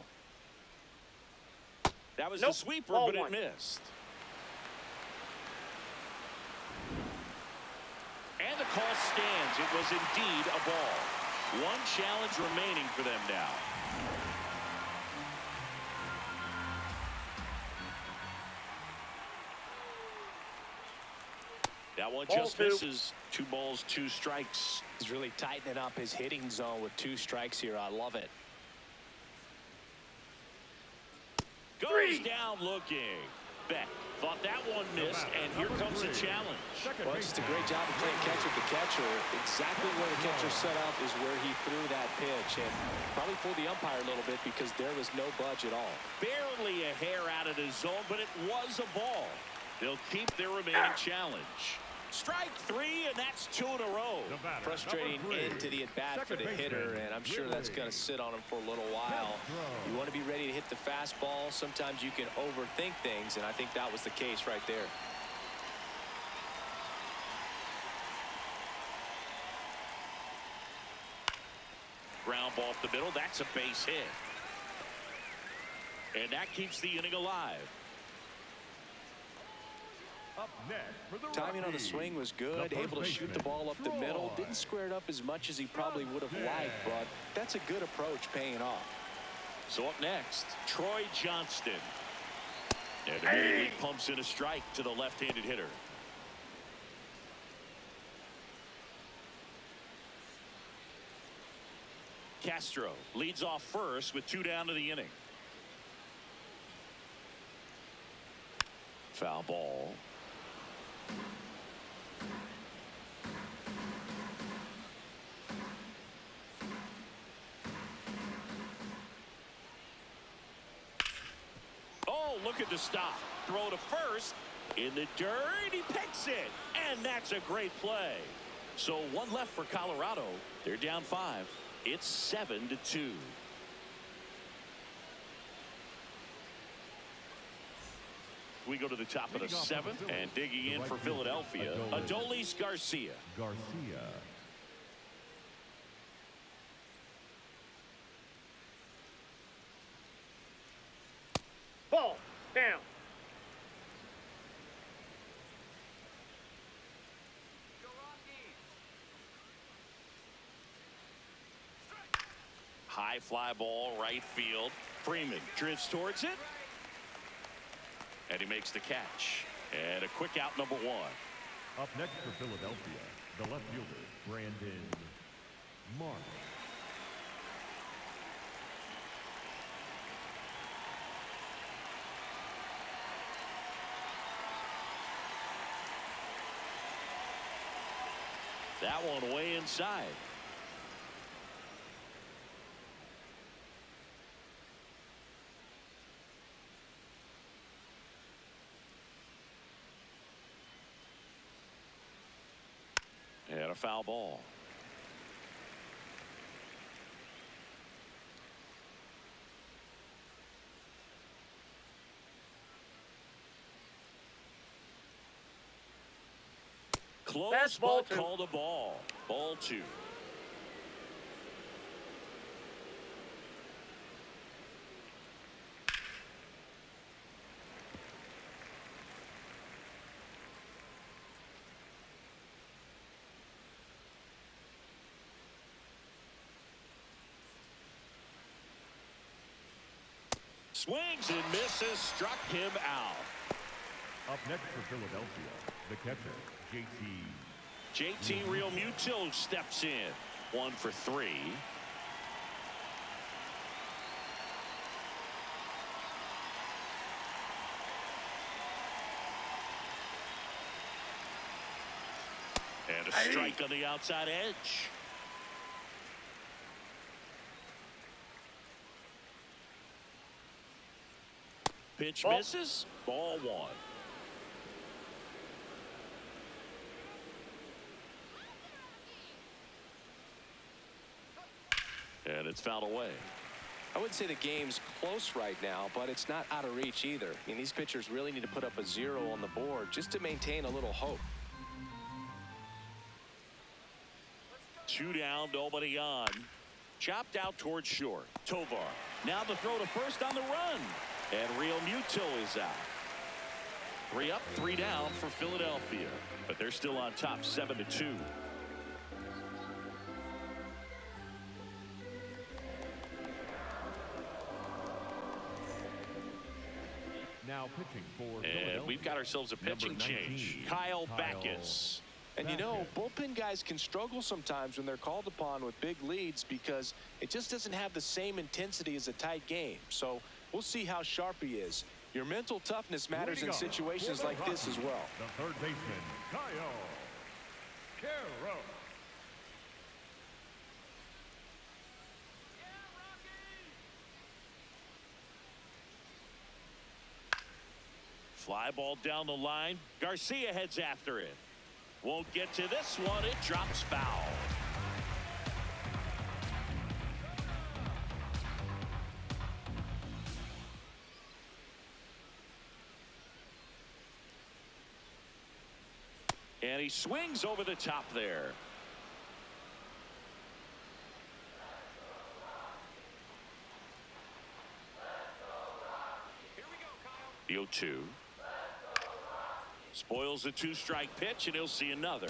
Speaker 1: That was
Speaker 4: Nope.
Speaker 1: the sweeper,
Speaker 4: Ball
Speaker 1: but it
Speaker 4: one.
Speaker 1: missed. And the call stands. It was indeed a ball. One challenge remaining for them now. That one
Speaker 4: Ball
Speaker 1: just
Speaker 4: two.
Speaker 1: misses. 2 balls, 2 strikes.
Speaker 2: He's really tightening up his hitting zone with 2 strikes here. I love it.
Speaker 1: Goes
Speaker 4: Three.
Speaker 1: down looking. Beck thought that one missed, and here comes a challenge.
Speaker 2: Well, it's just a great job of playing catch with the catcher. Exactly where the catcher set up is where he threw that pitch, and probably fooled the umpire a little bit because there was no budge at all.
Speaker 1: Barely a hair out of the zone, but it was a ball. They'll keep their remaining challenge. Strike 3, and that's 2 in a row.
Speaker 2: Frustrating end to the at-bat for the hitter, and I'm sure that's going to sit on him for a little while. You want to be ready to hit the fastball. Sometimes you can overthink things, and I think that was the case right there.
Speaker 1: Ground ball up the middle. That's a base hit. And that keeps the inning alive.
Speaker 3: Up next for the
Speaker 2: Timing on the
Speaker 3: Rockies,
Speaker 2: swing was
Speaker 3: the
Speaker 2: good,
Speaker 3: first
Speaker 2: able to shoot the
Speaker 3: baseman,
Speaker 2: ball up the middle.
Speaker 3: Troy.
Speaker 2: Didn't square it up as much as he probably would have liked, but that's a good approach paying off.
Speaker 1: So up next, Troy Johnston. And immediately pumps in a strike to the left-handed hitter. Castro leads off first with 2 down to the inning. Foul ball. Oh, look at the stop. Throw to first. In the dirt, he picks it. And that's a great play. So 1 left for Colorado. They're down 5. It's 7-2. We go to the top of the 7th, and digging in for Philadelphia, Adolis Garcia.
Speaker 4: Ball. Down.
Speaker 1: High fly ball, right field. Freeman drifts towards it. And he makes the catch. And a quick out, number 1.
Speaker 3: Up next for Philadelphia, the left fielder, Brandon Marsh.
Speaker 1: That one way inside. And a foul ball. Close,
Speaker 4: Fastball
Speaker 1: but
Speaker 4: two.
Speaker 1: called a ball. Ball 2. Swings and misses, struck him out.
Speaker 3: Up next for Philadelphia, the catcher,
Speaker 1: JT Realmuto steps in. 1 for 3. And a strike on the outside edge. Pitch
Speaker 4: Ball.
Speaker 1: misses. Ball 1. And it's fouled away.
Speaker 2: I wouldn't say the game's close right now, but it's not out of reach either. I mean, these pitchers really need to put up a 0 on the board just to maintain a little hope.
Speaker 1: 2 down, nobody on. Chopped out towards short. Tovar. Now the throw to first on the run. And Real Muto is out. 3 up, 3 down for Philadelphia. But they're still on top 7-2.
Speaker 3: Now pitching for
Speaker 1: And we've got ourselves a pitching change. Kyle Backus.
Speaker 2: And you know, bullpen guys can struggle sometimes when they're called upon with big leads because it just doesn't have the same intensity as a tight game. So we'll see how sharp he is. Your mental toughness matters in situations like this as well.
Speaker 3: The third baseman, Kyle Carroll.
Speaker 1: Fly ball down the line. Garcia heads after it. Won't get to this one. It drops foul. And he swings over the top there. The 0-2. Spoils the 2-strike pitch, and he'll see another.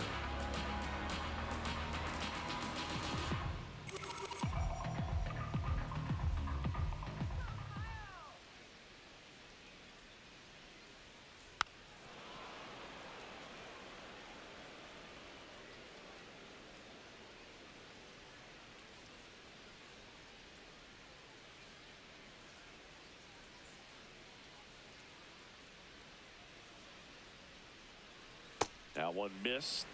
Speaker 1: That one missed.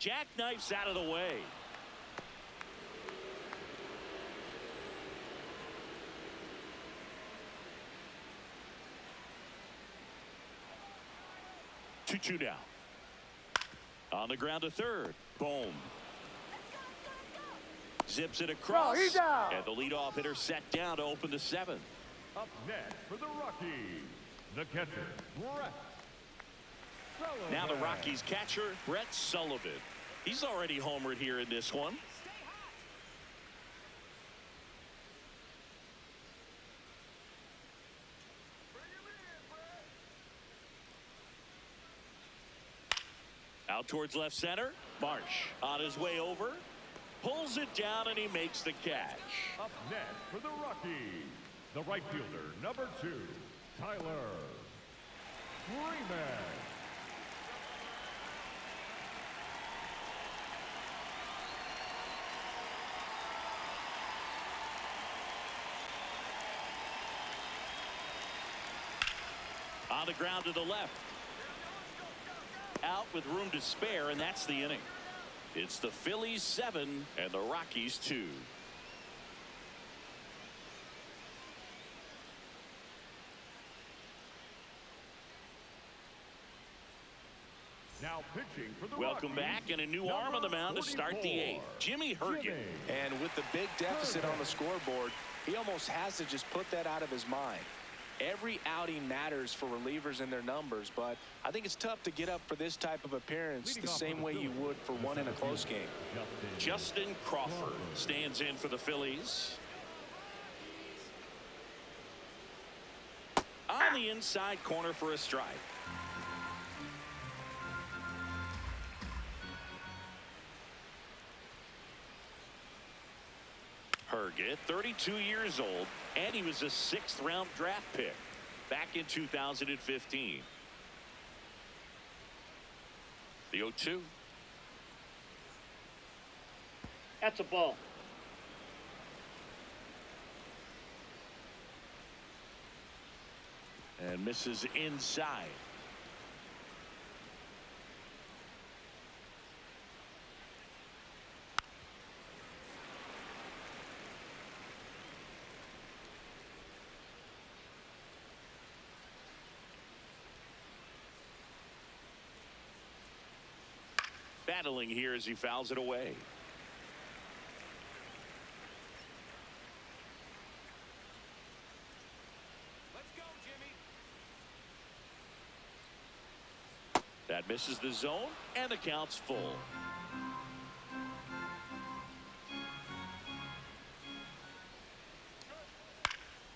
Speaker 1: Jackknifes out of the way. Two now. On the ground to third. Boom. Zips it across, and the leadoff hitter set down to open the 7th.
Speaker 3: Up next for the Rockies, the catcher, Brett Sullivan.
Speaker 1: Now the Rockies catcher, Brett Sullivan. He's already homered here in this one. Out towards left center. Marsh on his way over. Pulls it down, and he makes the catch.
Speaker 3: Up next for the Rockies, the right fielder, number 2, Tyler Freeman.
Speaker 1: On the ground to the left. Out with room to spare, and that's the inning. It's the Phillies 7 and the Rockies 2.
Speaker 3: Now pitching for the
Speaker 1: Welcome
Speaker 3: Rockies,
Speaker 1: back, and a new arm on the mound to start the 8th. Jimmy Hergen.
Speaker 2: And with the big deficit on the scoreboard, he almost has to just put that out of his mind. Every outing matters for relievers and their numbers, but I think it's tough to get up for this type of appearance the same way you would for one in a close game.
Speaker 1: Justin Crawford stands in for the Phillies. On the inside corner for a strike. Hergen, 32 years old, and he was a 6th-round draft pick back in 2015. The 0-2.
Speaker 4: That's a ball.
Speaker 1: And misses inside. Battling here as he fouls it away.
Speaker 5: Let's go, Jimmy.
Speaker 1: That This is the zone, and the count's full.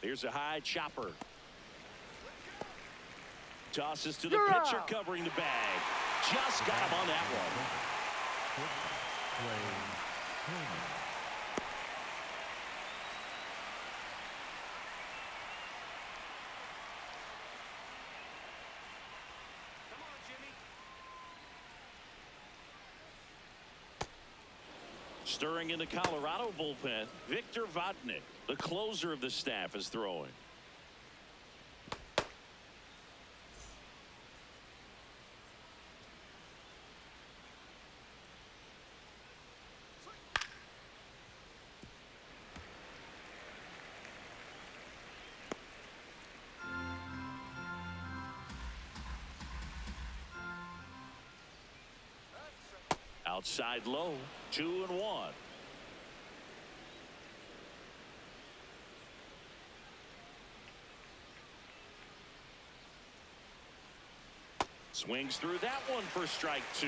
Speaker 1: Here's a high chopper. Tosses to the pitcher covering the bag. Just got him on that one. Stirring in the Colorado bullpen, Victor Vodnik, the closer of the staff, is throwing. Outside low, 2-1. Swings through that one for strike 2.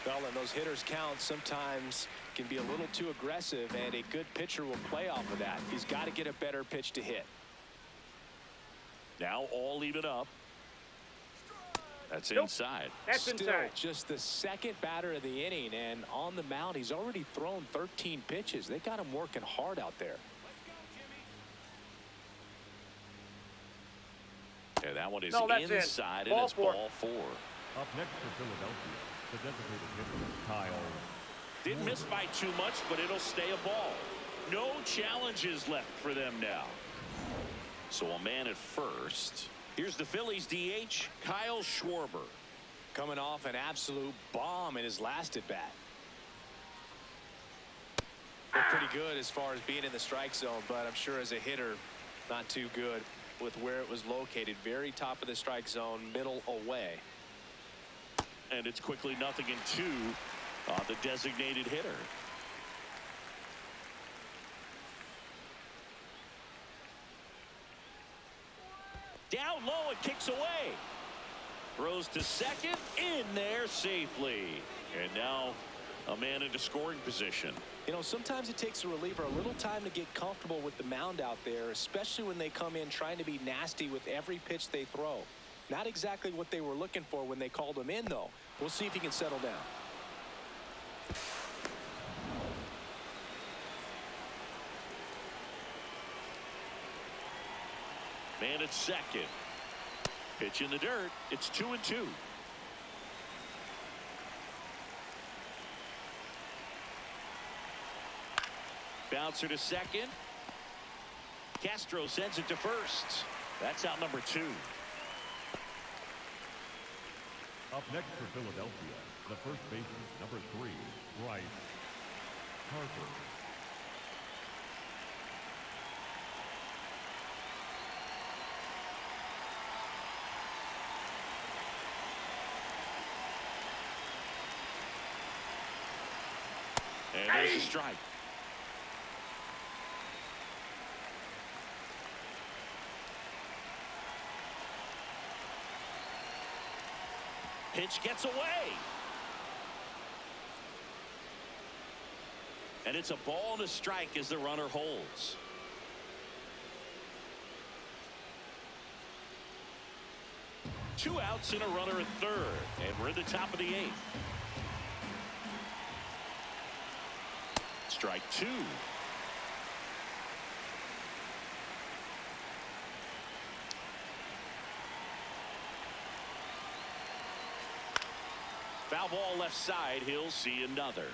Speaker 2: Well, and those hitters count sometimes can be a little too aggressive, and a good pitcher will play off of that. He's got to get a better pitch to hit.
Speaker 1: Now all even up. That's inside.
Speaker 4: That's
Speaker 2: Still
Speaker 4: inside.
Speaker 2: just the second batter of the inning, and on the mound, he's already thrown 13 pitches. They got him working hard out there.
Speaker 1: Yeah, that one is
Speaker 4: that's
Speaker 1: inside,
Speaker 4: in.
Speaker 1: and it's
Speaker 4: Ball
Speaker 1: ball 4.
Speaker 3: Up next for Philadelphia, the designated hitter, Kyle.
Speaker 1: Didn't miss by too much, but it'll stay a ball. No challenges left for them now. So a man at first. Here's the Phillies DH, Kyle Schwarber.
Speaker 2: Coming off an absolute bomb in his last at bat. They're pretty good as far as being in the strike zone, but I'm sure as a hitter, not too good with where it was located. Very top of the strike zone, middle away.
Speaker 1: And it's quickly 0-2 on the designated hitter. Down low, it kicks away. Throws to second, in there safely. And now a man into scoring position.
Speaker 2: You know, sometimes it takes a reliever a little time to get comfortable with the mound out there, especially when they come in trying to be nasty with every pitch they throw. Not exactly what they were looking for when they called him in, though. We'll see if he can settle down.
Speaker 1: Man at second. Pitch in the dirt. It's 2-2. Bouncer to second. Castro sends it to first. That's out number 2.
Speaker 3: Up next for Philadelphia, the first baseman, number 3, Bryce Harper.
Speaker 1: And there's a strike. Pitch gets away. And it's a ball and a strike as the runner holds. Two outs and a runner at third. And we're at the top of the 8th. Strike 2. Foul ball left side. He'll see another.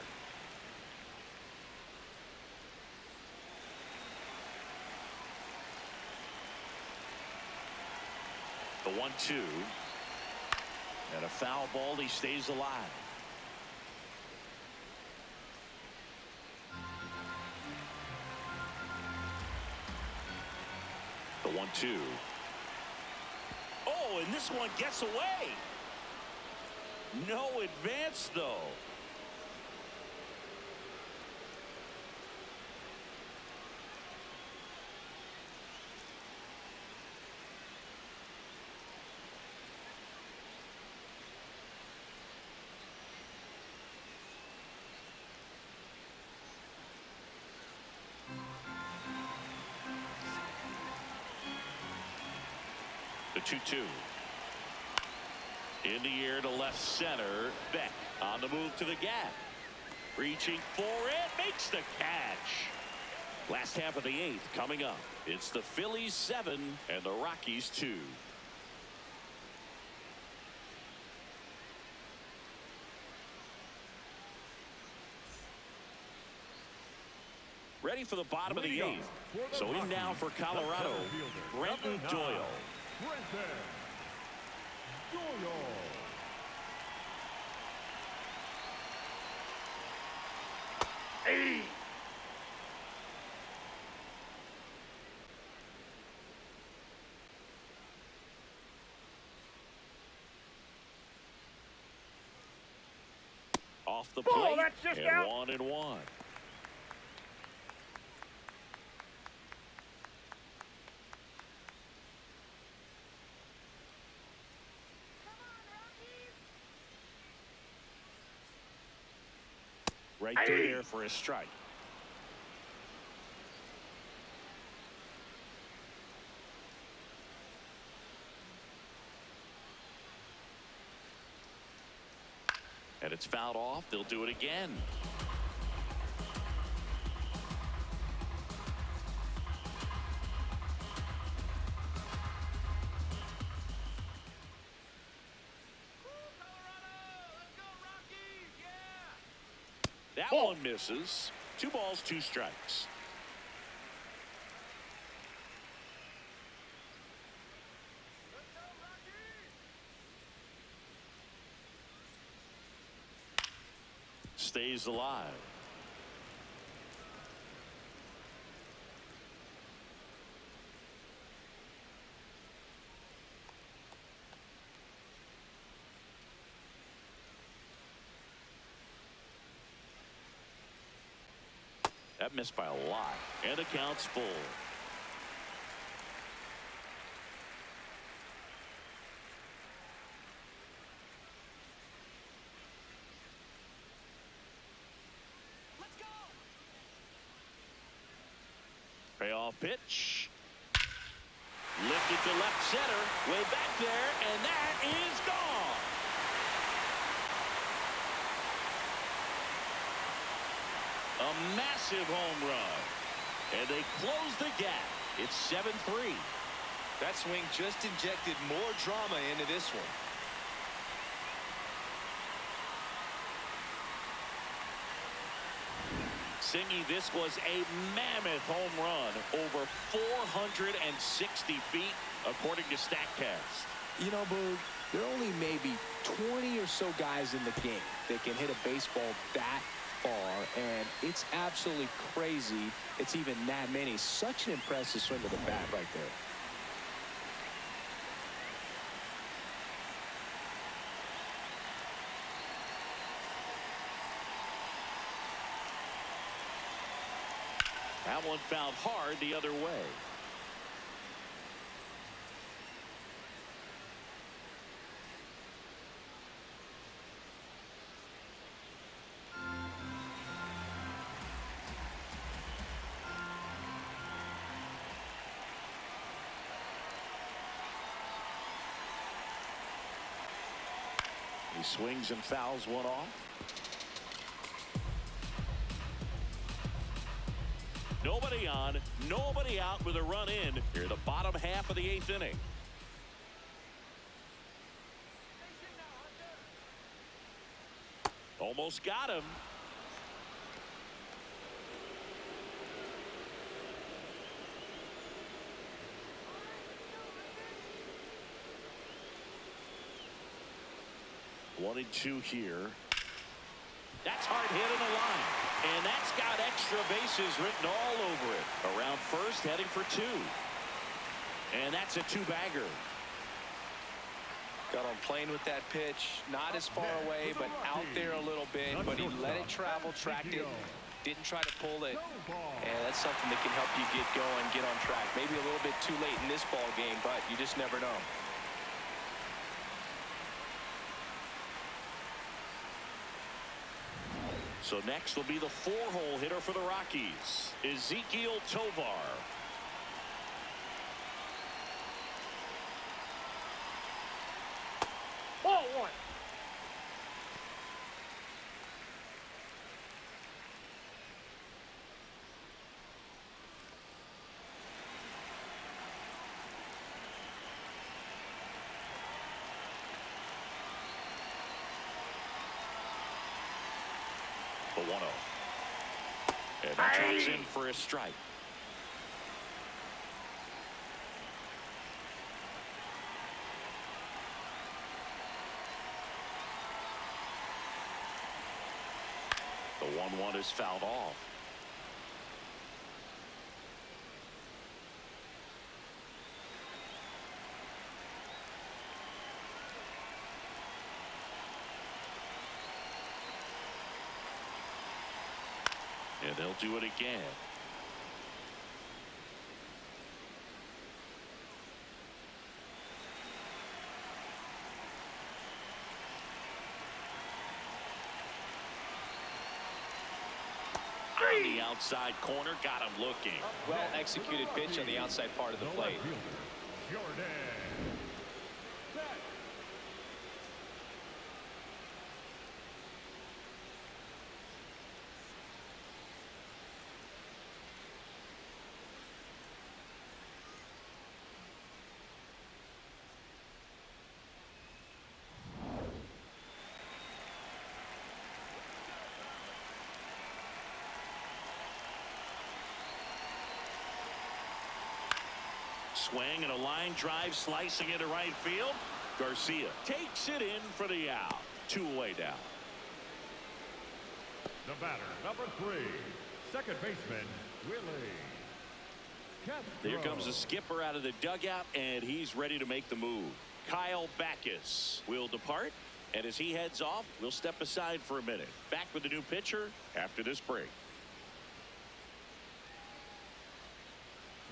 Speaker 1: The 1-2. And a foul ball. He stays alive. The 1-2. Oh, and this one gets away. No advance, though. The 2-2. In the air to left center. Beck on the move to the gap. Reaching for it. Makes the catch. Last half of the 8th coming up. It's the Phillies 7 and the Rockies 2. Ready for the bottom of the 8th. So in now for Colorado, Brenton Doyle.
Speaker 4: Hey!
Speaker 1: Off the plate,
Speaker 4: that's just
Speaker 1: and
Speaker 4: out.
Speaker 1: 1-1. Right through there for a strike. And it's fouled off. They'll do it again. That one misses. 2 balls, 2 strikes. Stays alive. That missed by a lot, and the count's full. Payoff pitch. Lifted to left center. Way back there, and that is gone. A massive home run. And they close the gap. It's 7-3.
Speaker 5: That swing just injected more drama into this one.
Speaker 1: Singy, this was a mammoth home run, over 460 feet, according to StatCast.
Speaker 2: You know, Boog, there are only maybe 20 or so guys in the game that can hit a baseball that far, and it's absolutely crazy it's even that many. Such an impressive swing of the bat right there.
Speaker 1: That one fouled hard the other way. He swings and fouls one off. Nobody on, nobody out with a run in here the bottom half of the 8th inning. Almost got him. One and 2 here. That's hard hit in the line. And that's got extra bases written all over it. Around first, heading for 2. And that's a 2-bagger.
Speaker 2: Got on plane with that pitch. Not as far away, but out there a little bit. But he let it travel, tracked it. Didn't try to pull it. And that's something that can help you get going, get on track. Maybe a little bit too late in this ball game, but you just never know.
Speaker 1: So next will be the 4-hole hitter for the Rockies, Ezequiel Tovar. The 1-0. And that drops in for a strike. The 1-1 is fouled off. And they'll do it again. On the outside corner, got him looking.
Speaker 2: Well executed pitch on the outside part of the plate.
Speaker 3: Jordan.
Speaker 1: Swing and a line drive slicing into right field. Garcia takes it in for the out. 2 away now.
Speaker 3: The batter, number 3, second baseman, Willie Castro.
Speaker 1: There comes the skipper out of the dugout, and he's ready to make the move. Kyle Backus will depart, and as he heads off, we'll step aside for a minute. Back with the new pitcher after this break.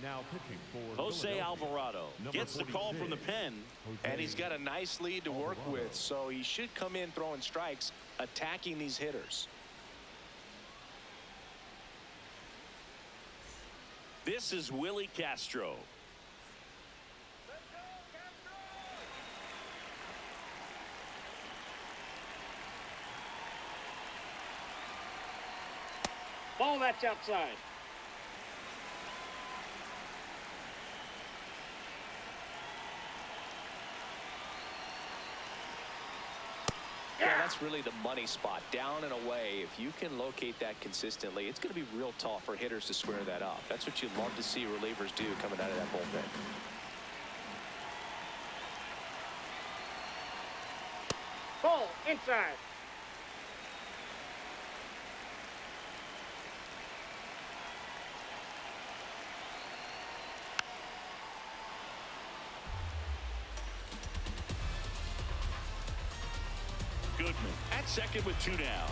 Speaker 3: Now pitching for
Speaker 1: Jose Alvarado gets the call from the pen.
Speaker 2: And he's got a nice lead to work with, so he should come in throwing strikes, attacking these hitters.
Speaker 1: This is Willie Castro.
Speaker 4: Ball, that's outside.
Speaker 2: Yeah, that's really the money spot, down and away. If you can locate that consistently, it's going to be real tough for hitters to square that up. That's what you'd love to see relievers do coming out of that bullpen.
Speaker 4: Ball, inside.
Speaker 1: Goodman at second with 2 down.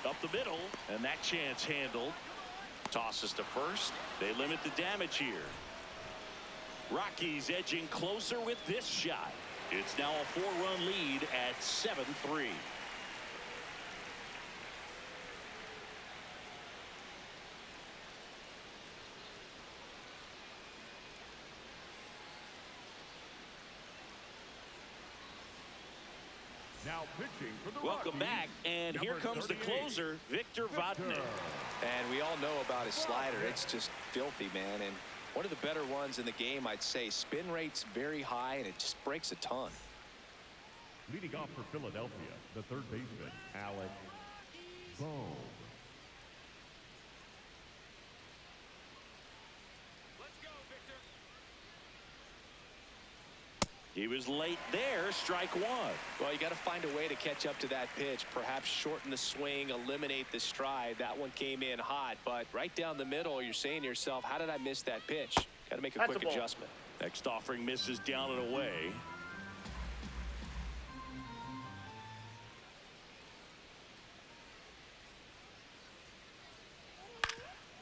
Speaker 1: Up the middle, and that chance handled. Tosses to first. They limit the damage here. Rockies edging closer with this shot. It's now a 4-run lead at 7-3.
Speaker 3: Now pitching for the
Speaker 1: Welcome
Speaker 3: Rockies,
Speaker 1: back, and here
Speaker 3: number
Speaker 1: comes the
Speaker 3: 38,
Speaker 1: closer, Victor Vodnik.
Speaker 2: And we all know about his slider. It's just filthy, man. And one of the better ones in the game, I'd say. Spin rate's very high, and it just breaks a ton.
Speaker 3: Leading off for Philadelphia, the third baseman, Alec Bohm.
Speaker 1: He was late there, strike 1.
Speaker 2: Well, you got to find a way to catch up to that pitch. Perhaps shorten the swing, eliminate the stride. That one came in hot, but right down the middle, you're saying to yourself, how did I miss that pitch? Got to make a
Speaker 4: That's
Speaker 2: quick
Speaker 4: a ball.
Speaker 2: adjustment.
Speaker 1: Next offering misses down and away.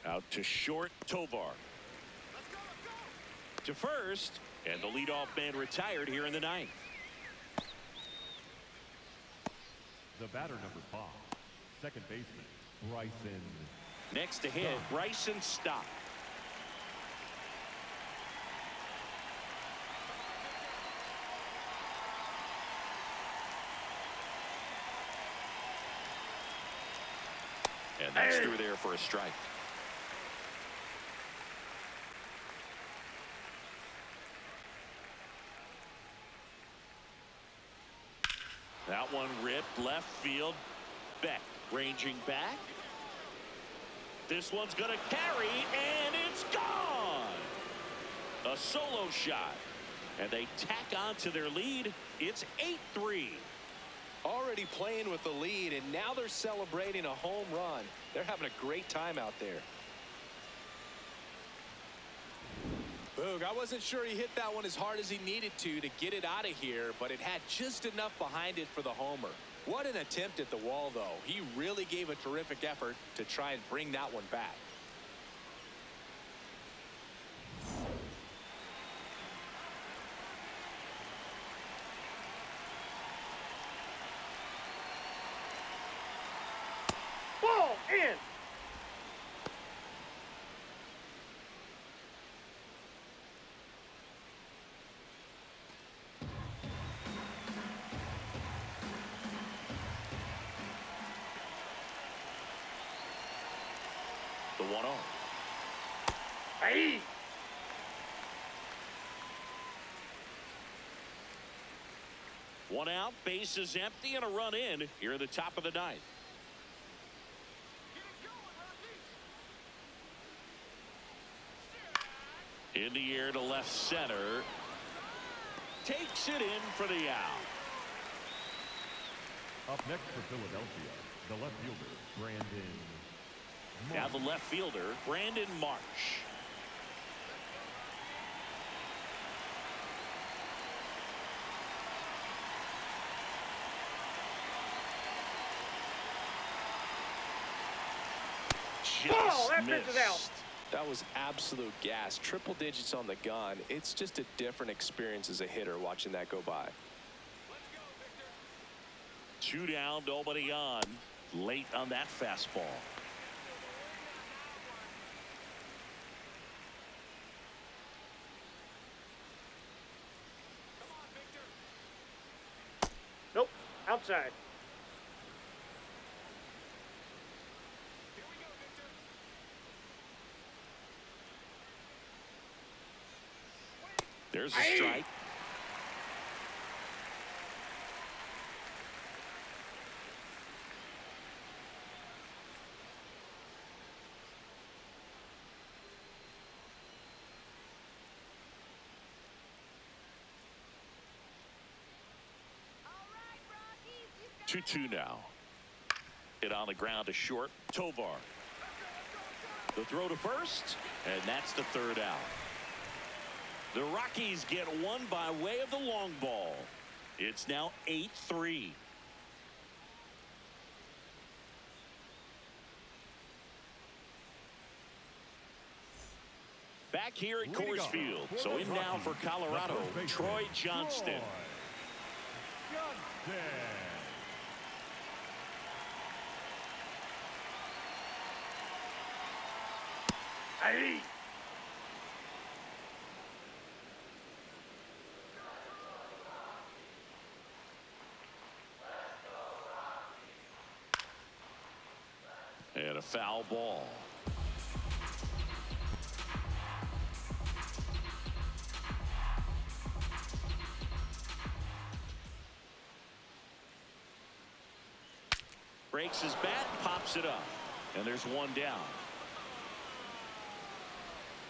Speaker 1: Out to short, Tovar. To first, and the leadoff man retired here in the 9th.
Speaker 3: The batter, number 5, second baseman, Bryson.
Speaker 1: Next to hit, Bryson Stott. And that's through there for a strike. That one ripped left field. Beck ranging back. This one's going to carry, and it's gone. A solo shot. And they tack on to their lead. It's 8-3.
Speaker 2: Already playing with the lead, and now they're celebrating a home run. They're having a great time out there. Boog, I wasn't sure he hit that one as hard as he needed to get it out of here, but it had just enough behind it for the homer. What an attempt at the wall, though. He really gave a terrific effort to try and bring that one back.
Speaker 4: Ball in.
Speaker 1: The 1-0.
Speaker 4: Hey.
Speaker 1: One out, base is empty, and a run in here at the top of the ninth. In the air to left center. Takes it in for the out.
Speaker 3: Up next for Philadelphia, the left fielder, Brandon Marsh.
Speaker 1: Now the left fielder, Brandon Marsh.
Speaker 4: Ball, that
Speaker 1: Just
Speaker 4: pitch is out.
Speaker 1: missed.
Speaker 2: That was absolute gas. Triple digits on the gun. It's just a different experience as a hitter watching that go by.
Speaker 1: Two down, nobody on. Late on that fastball.
Speaker 4: Nope. Outside.
Speaker 1: There's a strike.
Speaker 6: All right, Rockies, you
Speaker 1: 2-2 now. Hit on the ground to short. Tovar. The throw to first, and that's the third out. The Rockies get one by way of the long ball. It's now 8-3. Back here at Coors Field. So in now for Colorado, Troy Johnston.
Speaker 4: Hey.
Speaker 1: And a foul ball. Breaks his bat, pops it up. And there's one down.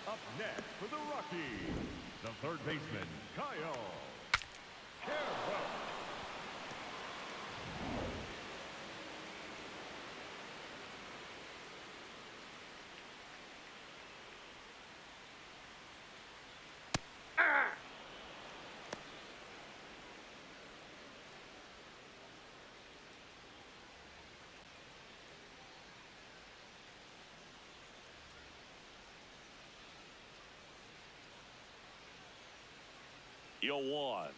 Speaker 3: Up next for the Rockies, the third baseman, Kyle Carroll.
Speaker 1: You'll one.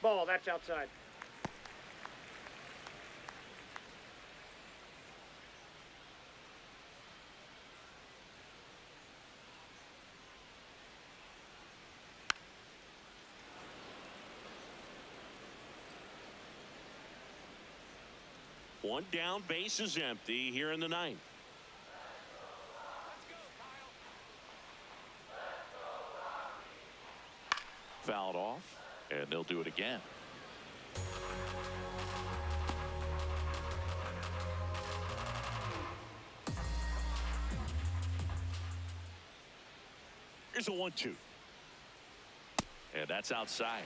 Speaker 4: Ball, that's outside.
Speaker 1: One down, base is empty here in the ninth. Fouled off, and they'll do it again. Here's a 1-2. And that's outside.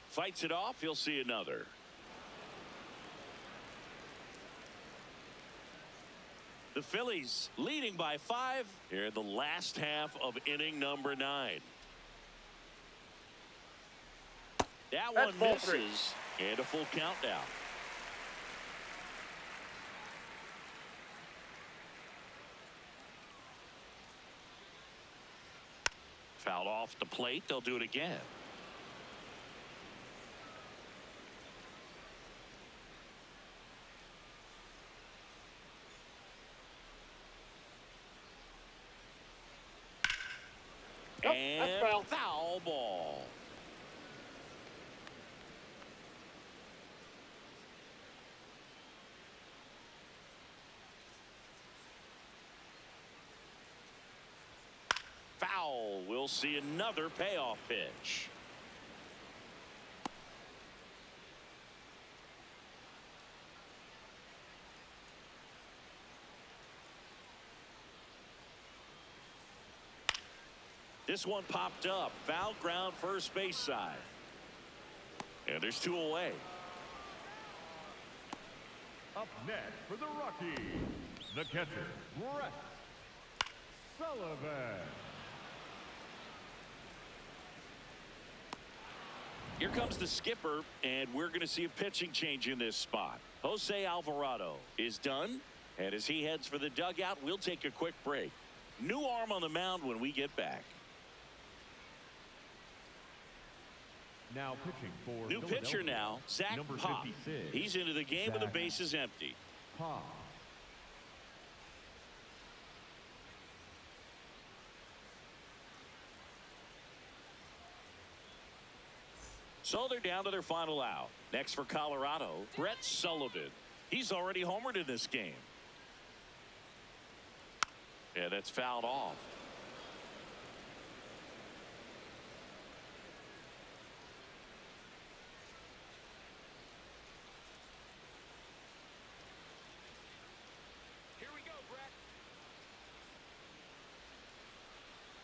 Speaker 1: Fights it off. He'll see another. The Phillies leading by 5 here in the last half of inning number 9. That
Speaker 4: That's
Speaker 1: one
Speaker 4: ball 3.
Speaker 1: misses, and a full count now. Fouled off the plate. They'll do it again.
Speaker 4: That's
Speaker 1: And
Speaker 4: foul.
Speaker 1: foul ball. Foul. We'll see another payoff pitch. This one popped up. Foul ground first base side. And there's 2 away.
Speaker 3: Up next for the Rockies, the catcher, Brett Sullivan.
Speaker 1: Here comes the skipper, and we're going to see a pitching change in this spot. Jose Alvarado is done, and as he heads for the dugout, we'll take a quick break. New arm on the mound when we get back.
Speaker 3: Now pitching for
Speaker 1: New pitcher now, Zach
Speaker 3: number
Speaker 1: Pop.
Speaker 3: 56.
Speaker 1: He's into the game with the
Speaker 3: Zach
Speaker 1: bases empty.
Speaker 3: Pop.
Speaker 1: So they're down to their final out. Next for Colorado, Brett Sullivan. He's already homered in this game. Yeah, that's fouled off.
Speaker 2: Here we go, Brett.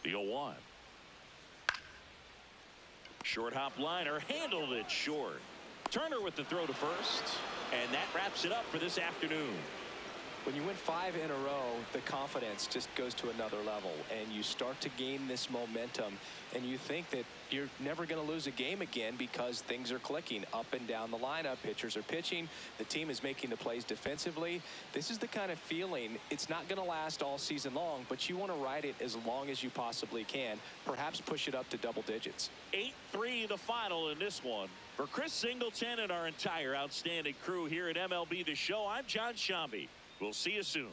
Speaker 1: The 0-1. Short hop liner, handled it short. Turner with the throw to first, and that wraps it up for this afternoon.
Speaker 2: When you win 5 in a row, the confidence just goes to another level, and you start to gain this momentum, and you think that you're never going to lose a game again because things are clicking up and down the lineup. Pitchers are pitching. The team is making the plays defensively. This is the kind of feeling, it's not going to last all season long, but you want to ride it as long as you possibly can. Perhaps push it up to double digits.
Speaker 1: 8-3 the final in this one. For Chris Singleton and our entire outstanding crew here at MLB The Show, I'm John Shambi. We'll see you soon.